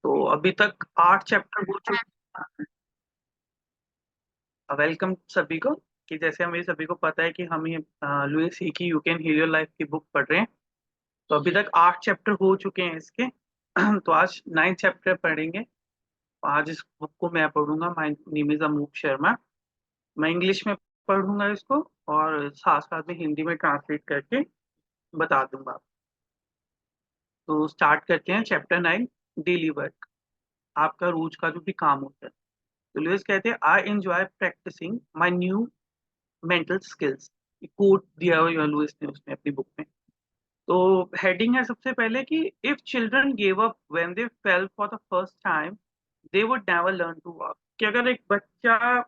तो अभी तक 8 चैप्टर हो चुके। वेलकम सभी को। कि जैसे हमें सभी को पता है कि हम ये लुइस ही की you can heal your life की बुक पढ़ रहे हैं। तो अभी तक 8 चैप्टर हो चुके हैं इसके। तो आज 9 चैप्टर पढ़ेंगे। आज इस बुक को मैं पढ़ूंगा। माय नेम इज अमूक शर्मा। मैं इंग्लिश में पढ़ूंगा इसको और साथ साथ में हिंदी में ट्रांसलेट करके बता दूंगा। तो स्टार्ट करते हैं चैप्टर 9। डेली वर्क, आपका रोज का जो भी काम होता है। तो लुइस कहते हैं I enjoy practising my new mental skills. Quote दिया हुआ लुइस ने उसने अपनी बुक में। तो हेडिंग है सबसे पहले कि if children give up when they fail for the first time they would never learn to walk. कि अगर एक बच्चा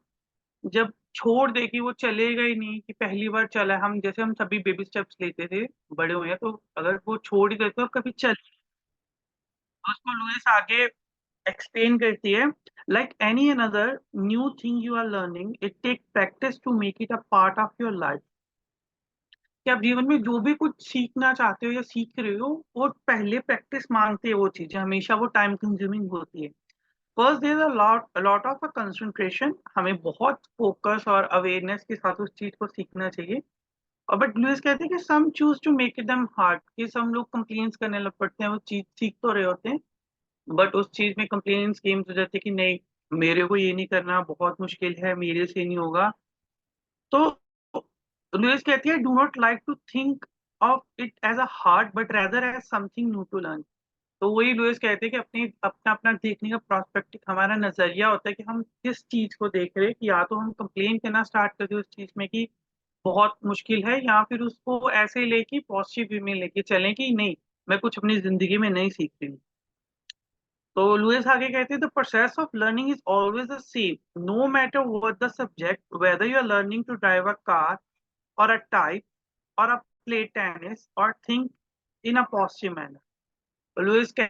जब छोड़ दे कि वो चलेगा ही नहीं, कि पहली बार चला है, हम जैसे हम सभी बेबी स्टेप्स लेते थे बड़े हुए हैं, तो अगर वो छोड़ ही देते और कभी चल, तो उसको लुइस आगे एक्सप्लेन करती है like any another new thing you are learning it take practice to make it a part of your life. कि आप जीवन में जो भी कुछ सीखना चाहते हो या सीख रहे हो, वो पहले प्रैक्टिस मांगते हैं। वो चीजें हमेशा वो टाइम कंज्यूमिंग होती है। First there lot of a concentration, हमें बहुत फोकस और अवेयरनेस के साथ उस चीज को सीखना चाहिए। और बट लुइस कहते हैं कि some choose to make it them hard, कि सब लोग कंप्लेन्स करने लग पड़ते हैं। वो चीज सीख तो रहे होते हैं बट उस चीज में कंप्लेन्स गेम्स हो जाते हैं कि नहीं, मेरे को ये नहीं करना, बहुत मुश्किल है, मेरे से नहीं होगा। तो लुइस कहती है do not like to think of it as a hard but rather as something new to learn. तो वही लुइस कहते हैं कि अपनी अपना अपना देखने का प्रोस्पेक्टिव, हमारा नजरिया होता है कि हम किस चीज को देख रहे हैं। कि या तो हम कंप्लेन करना स्टार्ट कर दें उस चीज में कि बहुत मुश्किल है, या फिर उसको ऐसे लेके पॉजिटिव वे में लेके चलें कि नहीं, मैं कुछ अपनी जिंदगी में नहीं सीख रही हूँ। तो लुइस आगे कहते हैं the process of learning is always the same no matter what the subject, whether you are learning to drive a car or a type or a play tennis or think in a positive manner. Louise कह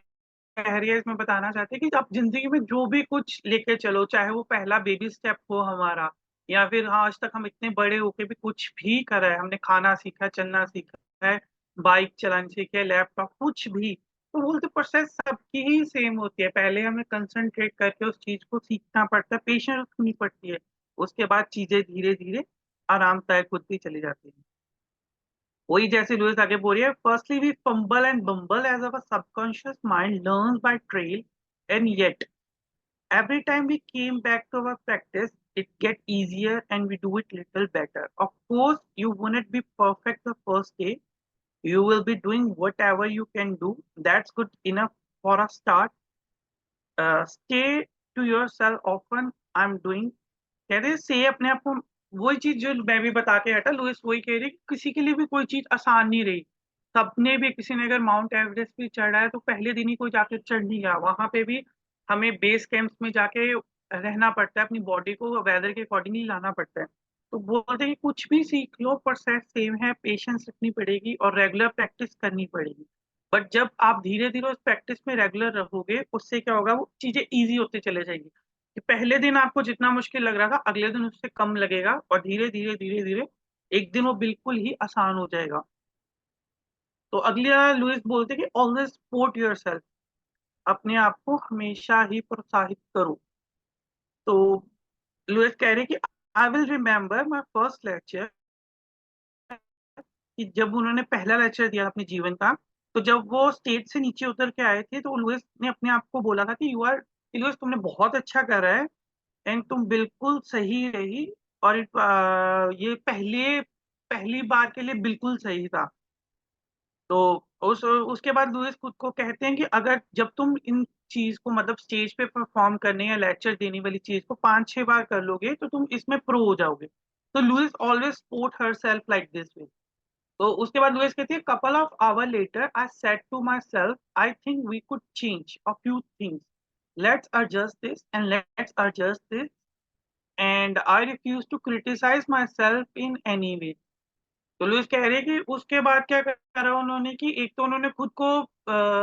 रही है, इसमें बताना चाहते हैं कि आप जिंदगी में जो भी कुछ लेके चलो, चाहे वो पहला बेबी स्टेप हो हमारा, या फिर हाँ आज तक हम इतने बड़े होके भी कुछ भी करा है, हमने खाना सीखा, चलना सीखा है, बाइक चलानी सीखी है, लैपटॉप कुछ भी, तो बोलते प्रोसेस सबकी ही सेम होती है। पहले हमें कंसंट्रेट करके उस चीज को सीखना पड़ता है, पेशेंस रखनी पड़ती है। उसके बाद चीजें धीरे धीरे आरामदायक होती चली जाती है। वही जैसे लुइस आगे बोल रही है, firstly we fumble and bumble as our subconscious mind learns by trial and yet every time we came back to our practice it get easier and we do it little better. Of course you won't be perfect the first day, you will be doing whatever you can do, that's good enough for a start. Stay to yourself often I'm doing, कहते हैं से अपने आप को। वही चीज जो मैं भी बता के हटा, लुइस वही कह रही कि किसी के लिए भी कोई चीज आसान नहीं रही। सबने भी, किसी ने अगर माउंट एवरेस्ट भी चढ़ा है तो पहले दिन ही कोई जाके चढ़ नहीं गया, वहां पे भी हमें बेस कैंप्स में जाके रहना पड़ता है, अपनी बॉडी को वेदर के अकॉर्डिंगली लाना पड़ता है। तो बोलते हैं कि कुछ भी सीख लो, प्रोसेस सेम है, पेशेंस रखनी पड़ेगी और रेगुलर प्रैक्टिस करनी पड़ेगी। बट जब आप धीरे धीरे उस प्रैक्टिस में रेगुलर रहोगे, उससे क्या होगा, वो चीजें इजी होते चले जाएंगी। कि पहले दिन आपको जितना मुश्किल लग रहा था, अगले दिन उससे कम लगेगा और धीरे धीरे धीरे धीरे एक दिन वो बिल्कुल ही आसान हो जाएगा। तो अगला लुइस बोलते हैं कि ऑलवेज सपोर्ट योरसेल्फ, अपने आप को हमेशा ही प्रोत्साहित करो। तो लुइस कह रहे हैं कि I will remember my first lecture, कि जब उन्होंने पहला लेक्चर दिया अपने जीवन का, तो जब वो स्टेज से नीचे उतर के आए थे तो लुइस ने अपने आप को बोला था कि यू आर, लुइस तुमने बहुत अच्छा करा है एंड तुम बिल्कुल सही रही। और ये पहली बार के लिए बिल्कुल सही था। तो उसके बाद लुइस खुद को कहते हैं कि अगर जब तुम इन चीज को, मतलब स्टेज पे परफॉर्म करने या लेक्चर देने वाली चीज को 5-6 बार कर लोगे तो तुम इसमें प्रो हो जाओगे। तो Louise always support her self like this way. तो उसके बाद लुइस कहती है couple of hour later I said to my self I think we could change a few things, let's adjust this and let's adjust this and I refuse to criticise my self in any way. तो Louise कह रहे हैं कि उसके बाद क्या करा उन्होंने, कि एक तो उन्होंने खुद को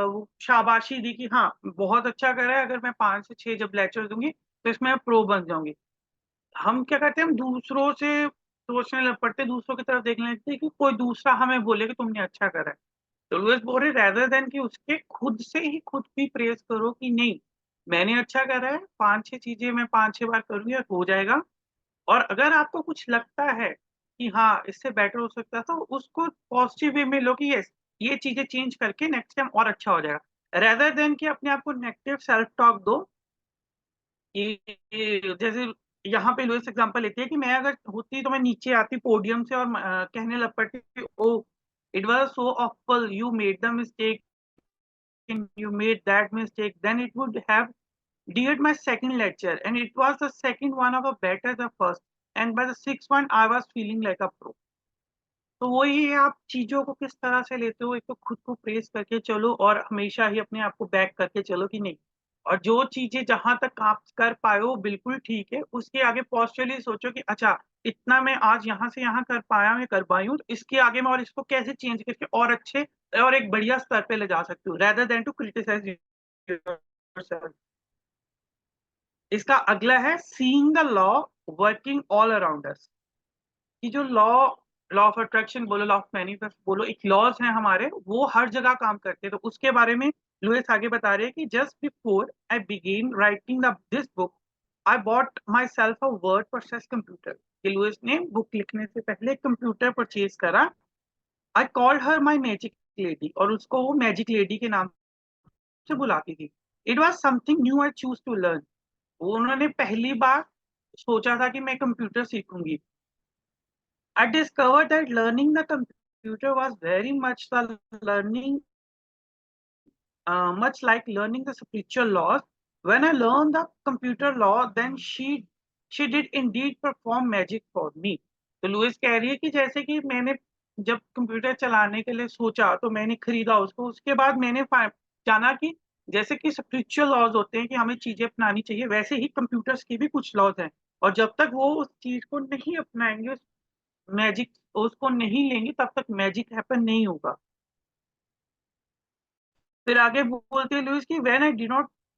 वो शाबाशी दी कि हाँ बहुत अच्छा करा है, अगर मैं 5 से 6 जब लेक्चर दूंगी तो इसमें मैं प्रो बन जाऊंगी। हम क्या करते हैं, हम दूसरों से सोचने लग पड़ते हैं, दूसरों की तरफ देखने लगते हैं कि कोई दूसरा हमें बोले कि तुमने अच्छा करा है। तो लुइस बोल रहे रेदर देन कि उसके खुद से ही खुद भी प्रेज करो कि नहीं, मैंने अच्छा करा है, 5-6 चीजें मैं 5-6 बार करूंगी और हो जाएगा। और अगर आपको कुछ लगता है कि हाँ इससे बेटर हो सकता था, तो उसको पॉजिटिव वे में लो कि यस ये चीजें चेंज करके नेक्स्ट टाइम और अच्छा हो जाएगा, रेदर देन कि अपने आप को नेगेटिव सेल्फ टॉक दो कि जैसे यहाँ पे लुइस एग्जांपल लेती है कि मैं अगर होती तो मैं नीचे आती पोडियम से और कहने लग पड़ती, oh it was so awful, you made the mistake, you made that mistake, then it would have did my second lecture and it was the second one of a better the first, and by the sixth one I was feeling like a pro। तो वही है, आप चीजों को किस तरह से लेते हो, एक तो खुद को प्रेस करके चलो और हमेशा ही अपने आप को बैक करके चलो कि नहीं, और जो चीजें जहां तक आप कर पाए हो बिल्कुल ठीक है, उसके आगे पॉजिटिवली सोचो कि अच्छा इतना मैं आज यहाँ से यहाँ कर पाया, मैं कर पाई हूँ, तो इसके आगे मैं और इसको कैसे चेंज करके और अच्छे और एक बढ़िया स्तर पे ले जा सकती हूँ, rather than to criticise yourself. इसका अगला है seeing the law working all around us, कि जो लॉ लॉ ऑफ अट्रैक्शन बोलो, लॉ ऑफ मैनिफेस्ट बोलो, एक लॉज हैं हमारे, वो हर जगह काम करते हैं। तो उसके बारे में लुइस आगे बता रहे हैं कि just before I began writing the this book I bought my self a word process computer, कि लुइस ने बुक लिखने से पहले कंप्यूटर परचेज करा। I called her my magic lady, और उसको वो मैजिक लेडी के नाम से बुलाती थी। It was something new I choose to learn, वो उन्होंने पहली बार सोचा था कि मैं कंप्यूटर सीखूंगी। I discovered that learning the computer was very much the learning, much like learning the spiritual laws. When I learned the computer law, then she did indeed perform magic for me। तो Louise कह रही है कि जैसे कि मैंने जब computer चलाने के लिए सोचा तो मैंने खरीदा उसको, उसके बाद मैंने जाना कि जैसे कि स्पिरिचुअल लॉज होते हैं कि हमें चीजें अपनानी चाहिए, वैसे ही कंप्यूटर्स के भी कुछ लॉज हैं, और जब तक वो उस चीज को नहीं अपनाएंगे, मैजिक उसको नहीं लेंगे, तब तक मैजिक हैपन नहीं होगा। फिर आगे बोलते हैं लुइस की when I do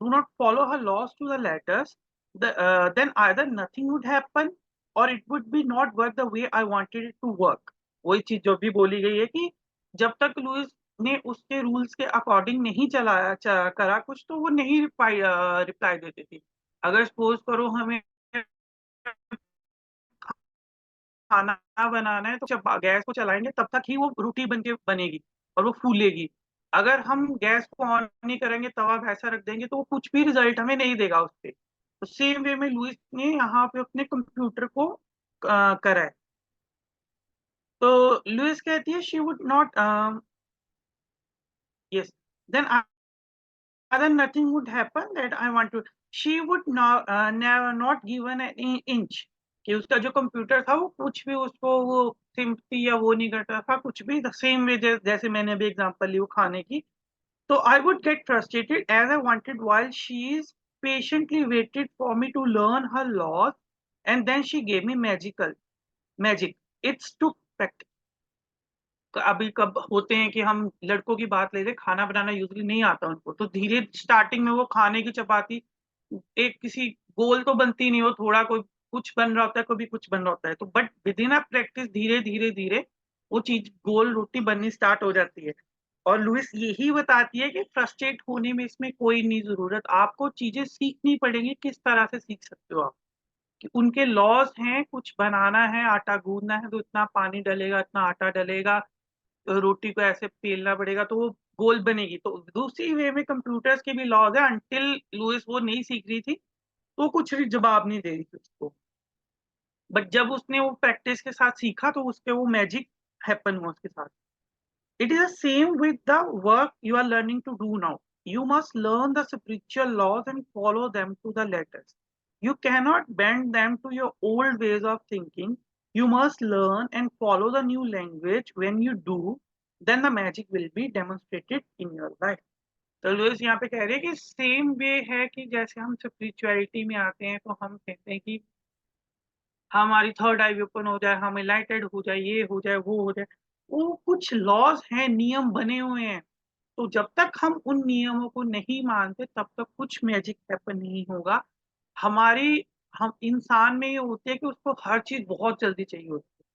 not follow her laws to the letters, then either nothing would happen और it would be not work the way I wanted it to work. वही चीज जो भी बोली गई है कि जब तक लुइस ने उसके रूल्स के अकॉर्डिंग नहीं करा कुछ, तो वो नहीं रिप्लाई रिप्लाई देती थी। अगर सपोज करो हमें खाना बनाना है तो जब गैस को चलाएंगे तब तक ही वो रोटी बन के बनेगी और वो फूलेगी। अगर हम गैस को ऑन नहीं करेंगे, तवा वैसा रख देंगे, तो वो कुछ भी रिजल्ट हमें नहीं देगा उससे। तो सेम वे में लुइस ने यहाँ पे अपने कंप्यूटर को करा है। तो लुइस कहती है she would not, yes, then other nothing would happen that I want to, she would never not given an inch, कि उसका जो कंप्यूटर था वो कुछ भी उसको वो सिंपथी या वो नहीं करता था कुछ भी। द सेम वे जैसे मैंने अभी एग्जांपल ली वो खाने की, तो I would get frustrated as I wanted while she is patiently waited for me to learn her laws and then she gave me magic its to practise. अभी कब होते हैं कि हम लड़कों की बात ले रहे, खाना बनाना यूजली नहीं आता उनको, तो धीरे स्टार्टिंग में वो खाने की चपाती एक किसी गोल तो बनती नहीं, हो थोड़ा कोई कुछ बन रहा होता है, कभी कुछ बन रहा होता है, तो but with in a practice धीरे धीरे धीरे वो चीज गोल रोटी बननी स्टार्ट हो जाती है। और लुइस यही बताती है कि फ्रस्ट्रेट होने में इसमें कोई नहीं जरूरत, आपको चीजें सीखनी पड़ेंगी। किस तरह से सीख सकते हो आप, कि उनके लॉज हैं, कुछ बनाना है, आटा गूंदना है तो इतना पानी डलेगा, इतना आटा डलेगा, रोटी को ऐसे पेलना पड़ेगा तो वो गोल बनेगी। तो दूसरी वे में कंप्यूटर्स के भी लॉज है, अंटिल लुइस वो नहीं सीख रही थी तो कुछ भी जवाब नहीं दे रही थी उसको, बट जब उसने वो प्रैक्टिस के साथ सीखा तो उसके वो मैजिक हैपन हुआ उसके साथ। It is the same with the work you are learning to do now, you must learn the spiritual laws and follow them to the letters. You cannot bend them to your old ways of thinking. You must learn and follow the new language. When you do, then the magic will be demonstrated in your life. तो Louis यहाँ पे कह रहे हैं कि same way है कि जैसे हम स्पिरिचुअलिटी में आते हैं तो हम कहते हैं कि हमारी थर्ड आई ओपन हो जाए, हम एनलाइटेड हो जाए, ये हो जाए, वो हो जाए। वो कुछ लॉज हैं, नियम बने हुए हैं, तो जब तक हम उन नियमों को नहीं मानते तब तक कुछ मैजिक हैपन नहीं होगा। हमारी हम इंसान में ये होती है कि उसको हर चीज बहुत जल्दी चाहिए होती है,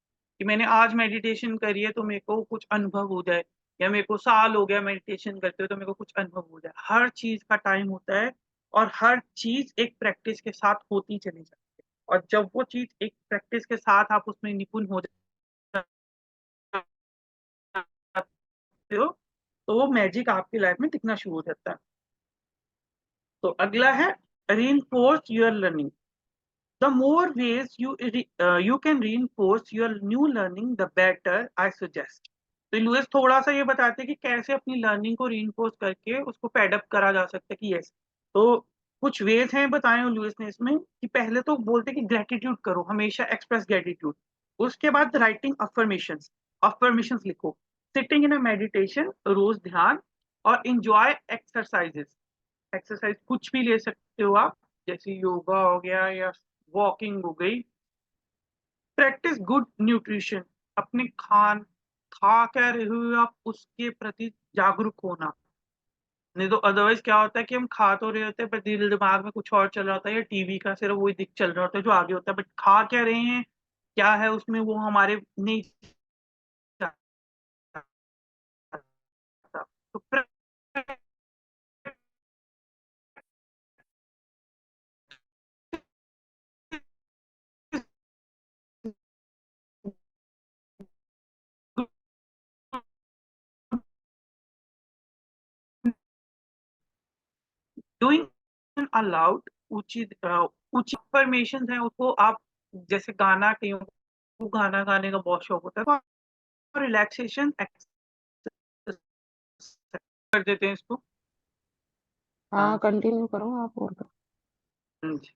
कि मैंने आज मेडिटेशन करी है तो मेरे को कुछ अनुभव हो जाए, या मेरे को साल हो गया मेडिटेशन करते हुए तो मेरे को कुछ अनुभव हो जाए। हर चीज का टाइम होता है और हर चीज एक प्रैक्टिस के साथ होती चली जाती है। और जब वो चीज एक प्रैक्टिस के साथ आप उसमें निपुण हो जाते हो, तो वो मैजिक आपकी लाइफ में दिखना शुरू हो जाता है। तो अगला है reinforce your learning. The more ways you can reinforce your new learning, the better, I suggest. तो लुइस थोड़ा सा ये बताते हैं कि कैसे अपनी लर्निंग को रीइंफोर्स करके उसको पैडअप करा जा सकता है कि यस। तो कुछ वेज हैं बताए हैं लुइस ने इसमें कि पहले तो बोलते हैं कि ग्रेटिट्यूड करो, हमेशा एक्सप्रेस ग्रेटिट्यूड। उसके बाद राइटिंग अफर्मेशंस, अफर्मेशंस लिखो। सिटिंग इन अ मेडिटेशन, रोज ध्यान। और इंजॉय एक्सरसाइजेस, एक्सरसाइज कुछ भी ले सकते हो आप, जैसे योगा हो गया या वॉकिंग हो गई। प्रैक्टिस गुड न्यूट्रिशन, अपने खान खा क्या रहे हो आप उसके प्रति जागरूक होना। नहीं तो अदरवाइज क्या होता है कि हम खा तो रहे होते हैं पर दिल दिमाग में कुछ और चल रहा होता है, या टीवी का सिर्फ वही दिख चल रहा होता है जो आगे होता है, बट खा क्या रहे हैं, क्या है उसमें, वो हमारे नहीं चाहता। तो डूइंग अलाउड उचित उचित फॉर्मेशन है उसको आप, जैसे गाना कहीं को गाना गाने का बहुत शौक होता है तो रिलैक्सेशन कर देते हैं इसको। हाँ, हाँ कंटिन्यू करो आप और। जी।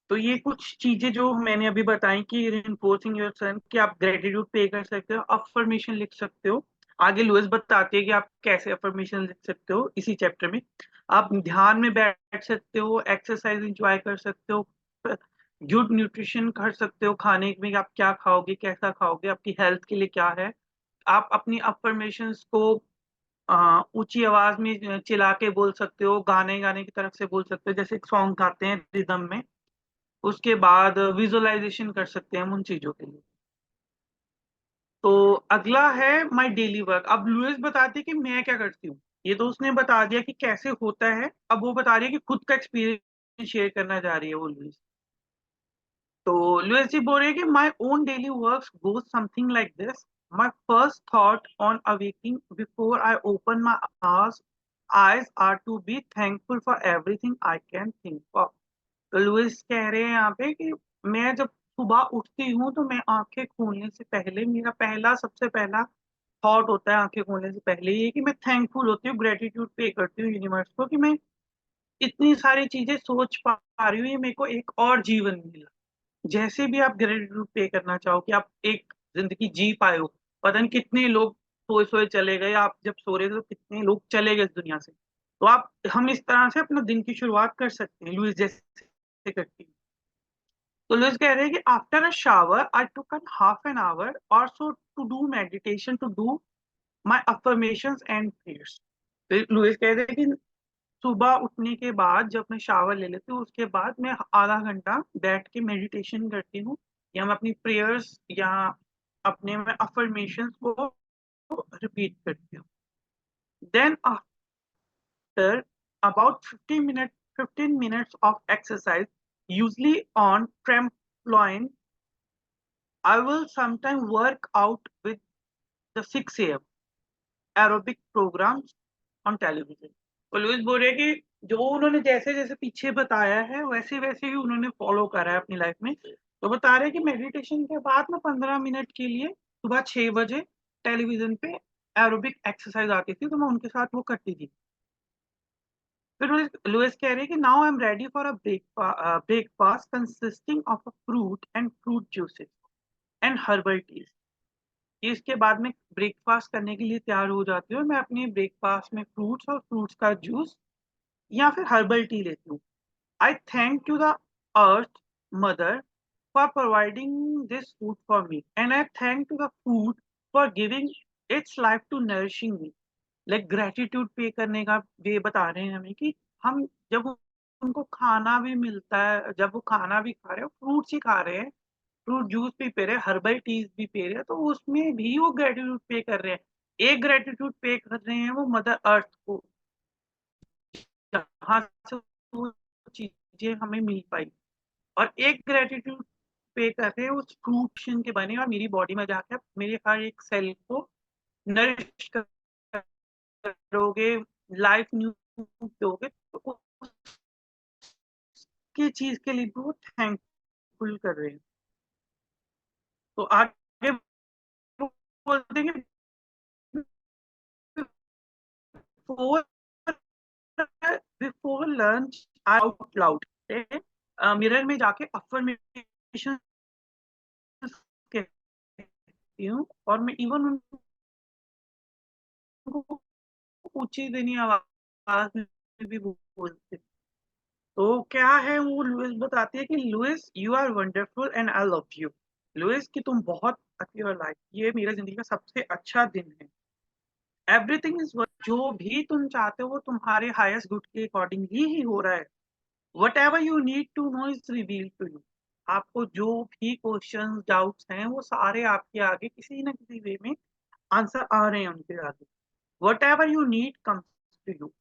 तो ये कुछ चीजें जो मैंने अभी बताई कि रिइंफोर्सिंग योर सेल्फ, कि आप ग्रेटिट्यूड पे कर सकते हो, अफर्मेशन लिख सकते हो। आगे लुइस बताते हैं कि आप कैसे अफर्मेशन लिख सकते हो इसी चैप्टर में। आप ध्यान में बैठ सकते हो, एक्सरसाइज इंजॉय कर सकते हो, गुड न्यूट्रिशन कर सकते हो, खाने में आप क्या खाओगे, कैसा खाओगे, आपकी हेल्थ के लिए क्या है। आप अपनी अफर्मेशंस को ऊंची आवाज में चिल्ला के बोल सकते हो, गाने गाने की तरफ से बोल सकते हो, जैसे एक सॉन्ग गाते हैं रिदम में। उसके बाद विजुअलाइजेशन कर सकते हैं हम उन चीजों के लिए। तो अगला है माय डेली वर्क। अब लुइस बताती है कि मैं क्या करती हूँ। ये तो उसने बता दिया कि कैसे होता है, अब वो बता रही है कि खुद का एक्सपीरियंस शेयर करना चाह रही है वो लुइस। तो लुइस जी बोल रही है कि my own daily work goes something like this. My first thought on awaking before I open my eyes are to be thankful for everything I can think of. तो लुइस कह रहे हैं यहाँ पे कि मैं जब सुबह उठती हूँ तो मैं आंखें खोलने से पहले मेरा पहला सबसे पहला थॉट होता है आंखें खोलने से पहले ये कि मैं थैंकफुल होती हूँ, ग्रेटिट्यूड पे करती हूँ यूनिवर्स को कि मैं इतनी सारी चीजें सोच पा रही हूँ, ये मेरे को एक और जीवन मिला। जैसे भी आप ग्रेटिट्यूड पे करना चाहो कि आप एक जिंदगी जी पाए हो। पता नहीं कितने लोग सोए सोए चले गए, आप जब सो रहे थे तो कितने लोग चले गए इस दुनिया से। तो आप हम इस तरह से अपना दिन की शुरुआत कर सकते हैं लुइस जैसे करती हैं। तो लुइस कह रहे हैं कि after a shower I took an half an hour और so to do meditation, to do my affirmations and prayers. तो लुइस कह रहे हैं कि सुबह उठने के बाद जब मैं शावर ले लेती हूँ उसके बाद मैं आधा घंटा बैठ के मेडिटेशन करती हूँ, या मैं अपनी प्रेयर्स या अपने मैं अफर्मेशंस को रिपीट करती हूँ। Then after about 15 minutes of exercise, usually on trampoline, I will sometimes work out with the 6 a.m. aerobic programs on television. तो लुइस बोल रहे हैं कि जो उन्होंने जैसे जैसे पीछे बताया है वैसे वैसे ही उन्होंने फॉलो करा है अपनी लाइफ में। तो बता रहे हैं कि मेडिटेशन के बाद में 15 मिनट के लिए सुबह 6 बजे टेलीविजन पे एरोबिक एक्सरसाइज आती थी, तो मैं उनके साथ वो करती थी। फिर लुइस कह रहे हैं कि now I am ready for a breakfast consisting of a fruit and fruit juices and herbal tease. इसके बाद में ब्रेकफास्ट करने के लिए तैयार हो जाती हूँ, मैं अपने ब्रेकफास्ट में फ्रूट्स और फ्रूट्स का जूस या फिर हर्बल टी लेती हूँ। I thank you the earth mother for providing this food for me and I thank to the food for giving its life to nourishing me. Like gratitude pay करने का वे बता रहे हैं हमें कि हम जब उनको खाना भी मिलता है, जब वो खाना भी खा रहे हैं, फ्रूट्स ही खा रहे हैं, फ्रूट जूस भी पी रहे हैं, हर्बल टीज भी पी रहे हैं, तो उसमें भी वो ग्रेटिट्यूड पे कर रहे हैं। एक ग्रेटिट्यूड पे कर रहे हैं वो मदर अर्थ को, जहाँ से वो चीजें हमें मिल पाई, और एक ग्रेटिट्यूड पे कर रहे हैं उस फ्रूक्शन के बने, और मेरी बॉडी में जाके आप मेरे हर एक सेल को नरिश करोगे, लाइफ न्यू दोगे, तो उसकी चीज के लिए भी वो थैंकफुल कर रहे हैं। तो आगे बोलते हैं before before lunch out loud, mirror में जाके अफर्मेशन कहती हूँ, और मैं इवन उनको ऊंची देनी आवाज में भी बोलती हूँ। तो क्या है, वो लुइस बताती है कि Louise you are wonderful and I love you. Louise कि तुम बहुत अच्छी हो, लाइफ ये मेरी जिंदगी का सबसे अच्छा दिन है। एवरीथिंग इज, जो भी तुम चाहते हो वो तुम्हारे हाईएस्ट गुड के अकॉर्डिंगली ही हो रहा है। Whatever you need to know is reveal to you. आपको जो भी क्वेश्चन डाउट्स हैं वो सारे आपके आगे किसी ना किसी वे में आंसर आ रहे हैं उनके आगे। Whatever you need comes to you.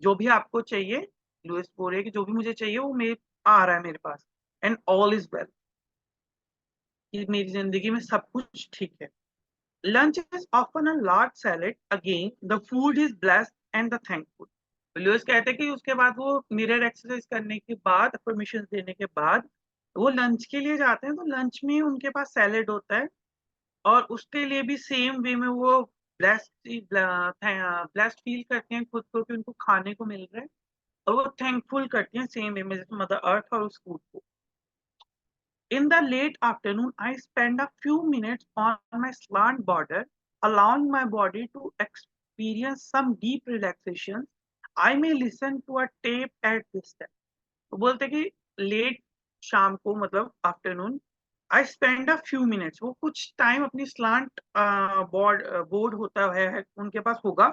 जो भी आपको चाहिए, लुइस बोल रहे कि जो भी मुझे चाहिए वो मेरे आ रहा है मेरे पास। एंड ऑल इज वेल, कि मेरी जिंदगी में सब कुछ ठीक है। Lunch is often a large salad, again the food is blessed and the thankful. Louise कहते हैं कि उसके बाद वो मिरर एक्सरसाइज करने के बाद, परमिशन देने के बाद वो लंच के लिए जाते हैं, तो लंच में उनके पास सैलेड होता है, और उसके लिए भी सेम वे में वो ब्लेस्ड ब्लेस्ड फील करते हैं खुद को कि उनको खाने को मिल रहा है, और वो थैंकफुल करती हैं सेम वे में जैसे मदर अर्थ और उस फूड को। In the late afternoon, I spend a few minutes on my slant border, allowing my body to experience some deep relaxation. I may listen to a tape at this time. तो बोलते कि late शाम को, मतलब afternoon, I spend a few minutes, वो कुछ time अपनी slant board होता है उनके पास होगा,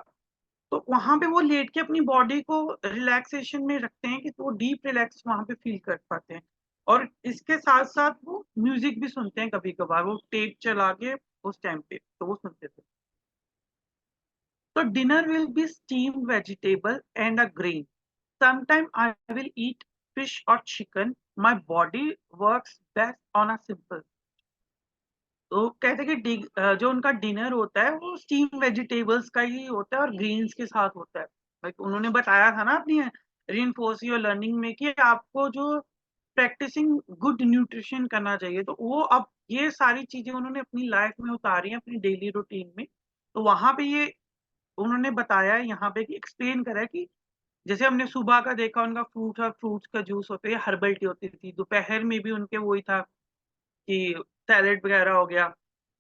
तो वहां पे वो लेट के अपनी बॉडी को रिलैक्सेशन में रखते हैं कि तो वो डीप रिलैक्स वहां पे फील कर पाते हैं। और इसके साथ साथ वो म्यूजिक भी सुनते हैं, कभी कभार वो टेप चला के उस टाइम पे तो वो सुनते थे। तो dinner will be steamed vegetable and a grain. Sometime I will eat fish और chicken. My body works best on a simple. तो कहते हैं कि जो उनका डिनर होता है वो स्टीम वेजिटेबल्स का ही होता है और ग्रीन्स के साथ होता है। लाइक उन्होंने बताया था ना अपनी रीइंफोर्स योर लर्निंग में कि आपको जो प्रैक्टिसिंग गुड न्यूट्रिशन करना चाहिए, तो वो अब ये सारी चीजें उन्होंने अपनी लाइफ में उतारी हैं, अपनी डेली रूटीन में। तो वहां पे ये उन्होंने बताया है यहाँ पे कि एक्सप्लेन करा है कि जैसे हमने सुबह का देखा उनका फ्रूट और फ्रूट्स का जूस होता है, हर्बल टी होती थी, दोपहर में भी उनके वही था कि सैलेड वगैरह हो गया।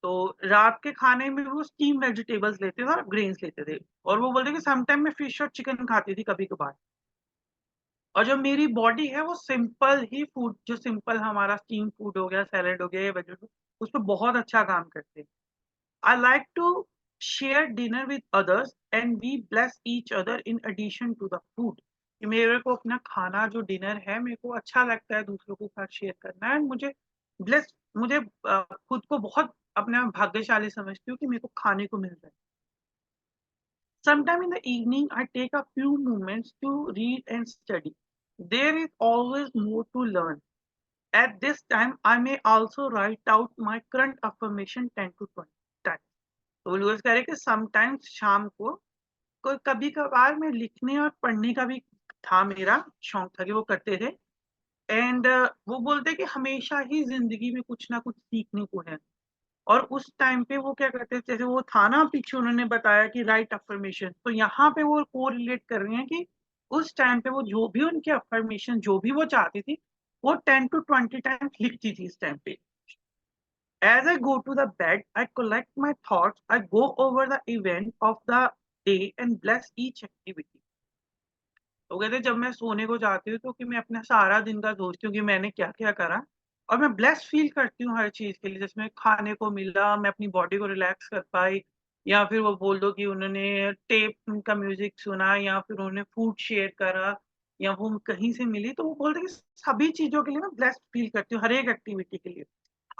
तो रात के खाने में वो स्टीम वेजिटेबल्स लेते थे और ग्रेन्स लेते थे, और वो बोलते कि सम टाइम मैं फिश और चिकन खाती थी कभी कभार। और जो मेरी बॉडी है वो सिंपल ही फूड, जो सिंपल हमारा स्टीम फूड हो गया, सैलेड हो गया या वेजिटेबल, उस पर बहुत अच्छा काम करते हैं। I like to share dinner with others and we bless each other in addition to the food. कि मेरे को अपना खाना जो डिनर है मेरे को अच्छा लगता है दूसरों के साथ शेयर करना, एंड ब्लेस मुझे खुद को बहुत अपना भाग्यशाली समझती हूँ कि मेरे को खाने को मिल रहा है। Sometime in the evening, I take a few moments to read and study. There is always more to learn. At this time, I may also write out my current affirmation 10 to 20 times. तो Louise कह रहे कि sometimes शाम को कोई कभी कभार मैं लिखने और पढ़ने का भी था, मेरा शौक था कि वो करते थे। एंड वो बोलते कि हमेशा ही जिंदगी में कुछ ना कुछ सीखने को है। और उस टाइम पे वो क्या करते थे, जैसे वो था ना पीछे उन्होंने बताया कि राइट अफर्मेशन, तो यहाँ पे वो को रिलेट कर रहे हैं कि उस टाइम पे वो जो भी उनके अफर्मेशन जो भी वो चाहती थी वो 10 to 20 टाइम्स लिखती थी इस टाइम पे। As I go to the bed, I collect my thoughts. I go over the event of the day and bless each activity. तो कहते जब मैं सोने को जाती हूँ तो कि मैं अपना सारा दिन का सोचती हूँ कि मैंने क्या क्या करा, और मैं ब्लेस फील करती हूँ हर चीज के लिए, जिसमें खाने को मिला, मैं अपनी बॉडी को रिलैक्स कर पाई, या फिर वो बोल दो कि उन्होंने टेप का म्यूजिक सुना, या फिर उन्होंने फूड शेयर करा, या वो कहीं से मिली, तो वो बोलते कि सभी चीजों के लिए मैं ब्लेस्ड फील करती हूँ हर एक एक्टिविटी के लिए।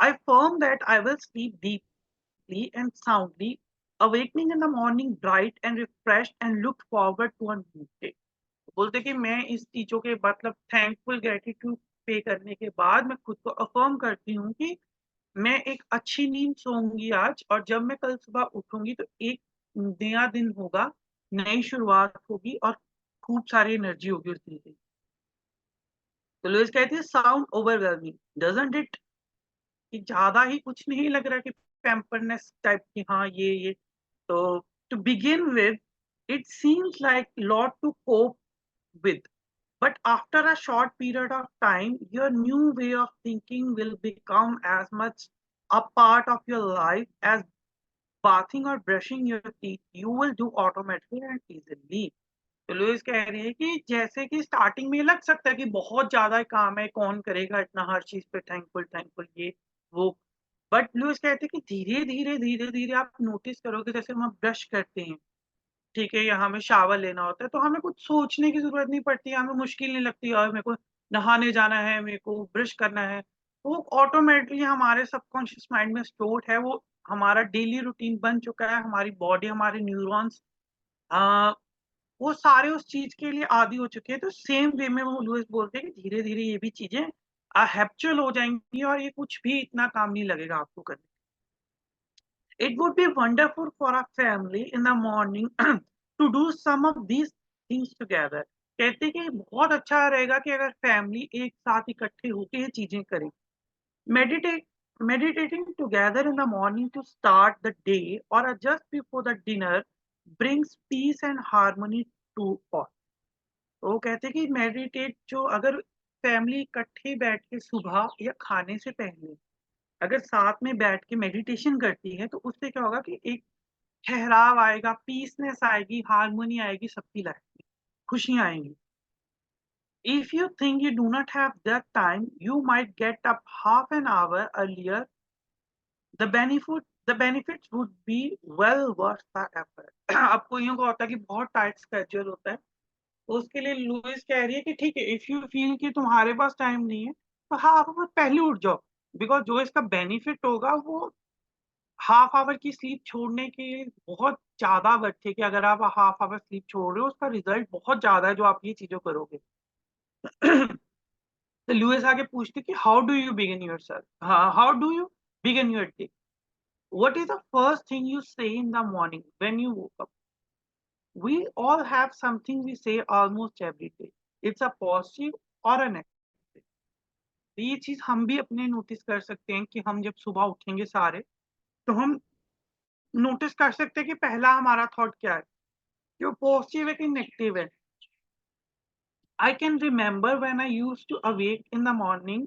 I affirm that I will sleep deeply and soundly, awakening in the morning bright and refreshed and look forward to a new day. बोलते कि मैं इस चीज़ों के मतलब थैंकफुल ग्रैटिट्यूड पे करने के बाद मैं खुद को अफ़र्म करती हूँ कि मैं एक अच्छी नींद सोऊँगी आज और जब मैं कल सुबह उठूँगी तो एक नया दिन होगा, नई शुरुआत होगी और खूब सारी एनर्जी होगी उस दिन की। तो लुईस कहती है साउंड ओवरवेलमिंग डज़न्ट इट? कि ज़्यादा ही कुछ नहीं लग रहा कि पैम्पर्डनेस टाइप की हाँ, ये। तो to begin with it seems like lot to cope with. But after a short period of time, your new way of thinking will become as much a part of your life as bathing or brushing your teeth. You will do automatically and easily. तो Lewis कह रही है कि जैसे कि starting में लग सकता है कि बहुत ज़्यादा काम है, कौन करेगा इतना हर चीज़ पे थैंकफुल थैंकफुल ये, वो। बट लुईस कहते हैं कि धीरे-धीरे, धीरे-धीरे आप नोटिस करोगे जैसे हम ब्रश करते हैं, ठीक है, या हमें शावर लेना होता है, तो हमें कुछ सोचने की ज़रूरत नहीं पड़ती है, हमें मुश्किल नहीं लगती यार मेरे को नहाने जाना है, मेरे को ब्रश करना है। वो ऑटोमैटिकली हमारे सबकॉन्शियस माइंड में स्टोर्ड है, वो हमारा डेली रूटीन बन चुका है, हमारी बॉडी, हमारे न्यूरॉन्स अ, वो सारे उस चीज़ के लिए आदी हो चुके हैं। तो सेम वे में वो लुईस बोलते हैं कि धीरे-धीरे ये भी चीज़ें हैबिचुअल हो जाएँगी और ये कुछ भी इतना काम नहीं लगेगा आपको करने। It would be wonderful for a family in the morning to do some of these things together. कहते हैं कि बहुत अच्छा रहेगा कि अगर फैमिली एक साथ इकट्ठे होके ये चीजें करें। Meditate Meditating together in the morning to start the day or just before the dinner brings peace and harmony to all. तो वो कहते हैं कि मेडिटेट जो अगर फैमिली इकट्ठे बैठ के सुबह या खाने से पहले अगर साथ में बैठ के मेडिटेशन करती है, तो उससे क्या होगा कि एक ठहराव आएगा, पीसनेस आएगी, हार्मनी आएगी सबकी लाइफ में, खुशियाँ आएँगी। If you think you do not have that time, you might get up half an hour earlier. The benefits would be well worth the effort. अब कोइयों का होता है कि बहुत टाइट शेड्यूल होता है, तो उसके लिए लुईस कह रही है कि ठीक है, इफ यू फील कि तुम्हारे पास टाइम नहीं है, तो हाफ ऑवर पहले उठ जाओ। बिकॉज़ जो इसका बेनिफिट होगा वो हाफ आवर की स्लीप छोड़ने के बहुत ज़्यादा वर्थ है कि अगर आप हाफ आवर स्लीप छोड़ रहे हो, उसका रिज़ल्ट बहुत ज़्यादा है जो आप ये चीज़ें करोगे। तो लुईस आगे पूछते कि how do you begin yourself? How do you begin your day? What is the first thing you say in the morning when you woke up? We all have something we say almost every day. It's a positive और a negative. तो ये चीज़ हम भी अपने notice कर सकते हैं कि हम जब सुबह उठेंगे सारे, तो हम नोटिस कर सकते हैं कि पहला हमारा थॉट क्या है? कि वो पॉजिटिव है कि नेगेटिव है। I can remember when I used to awake in the morning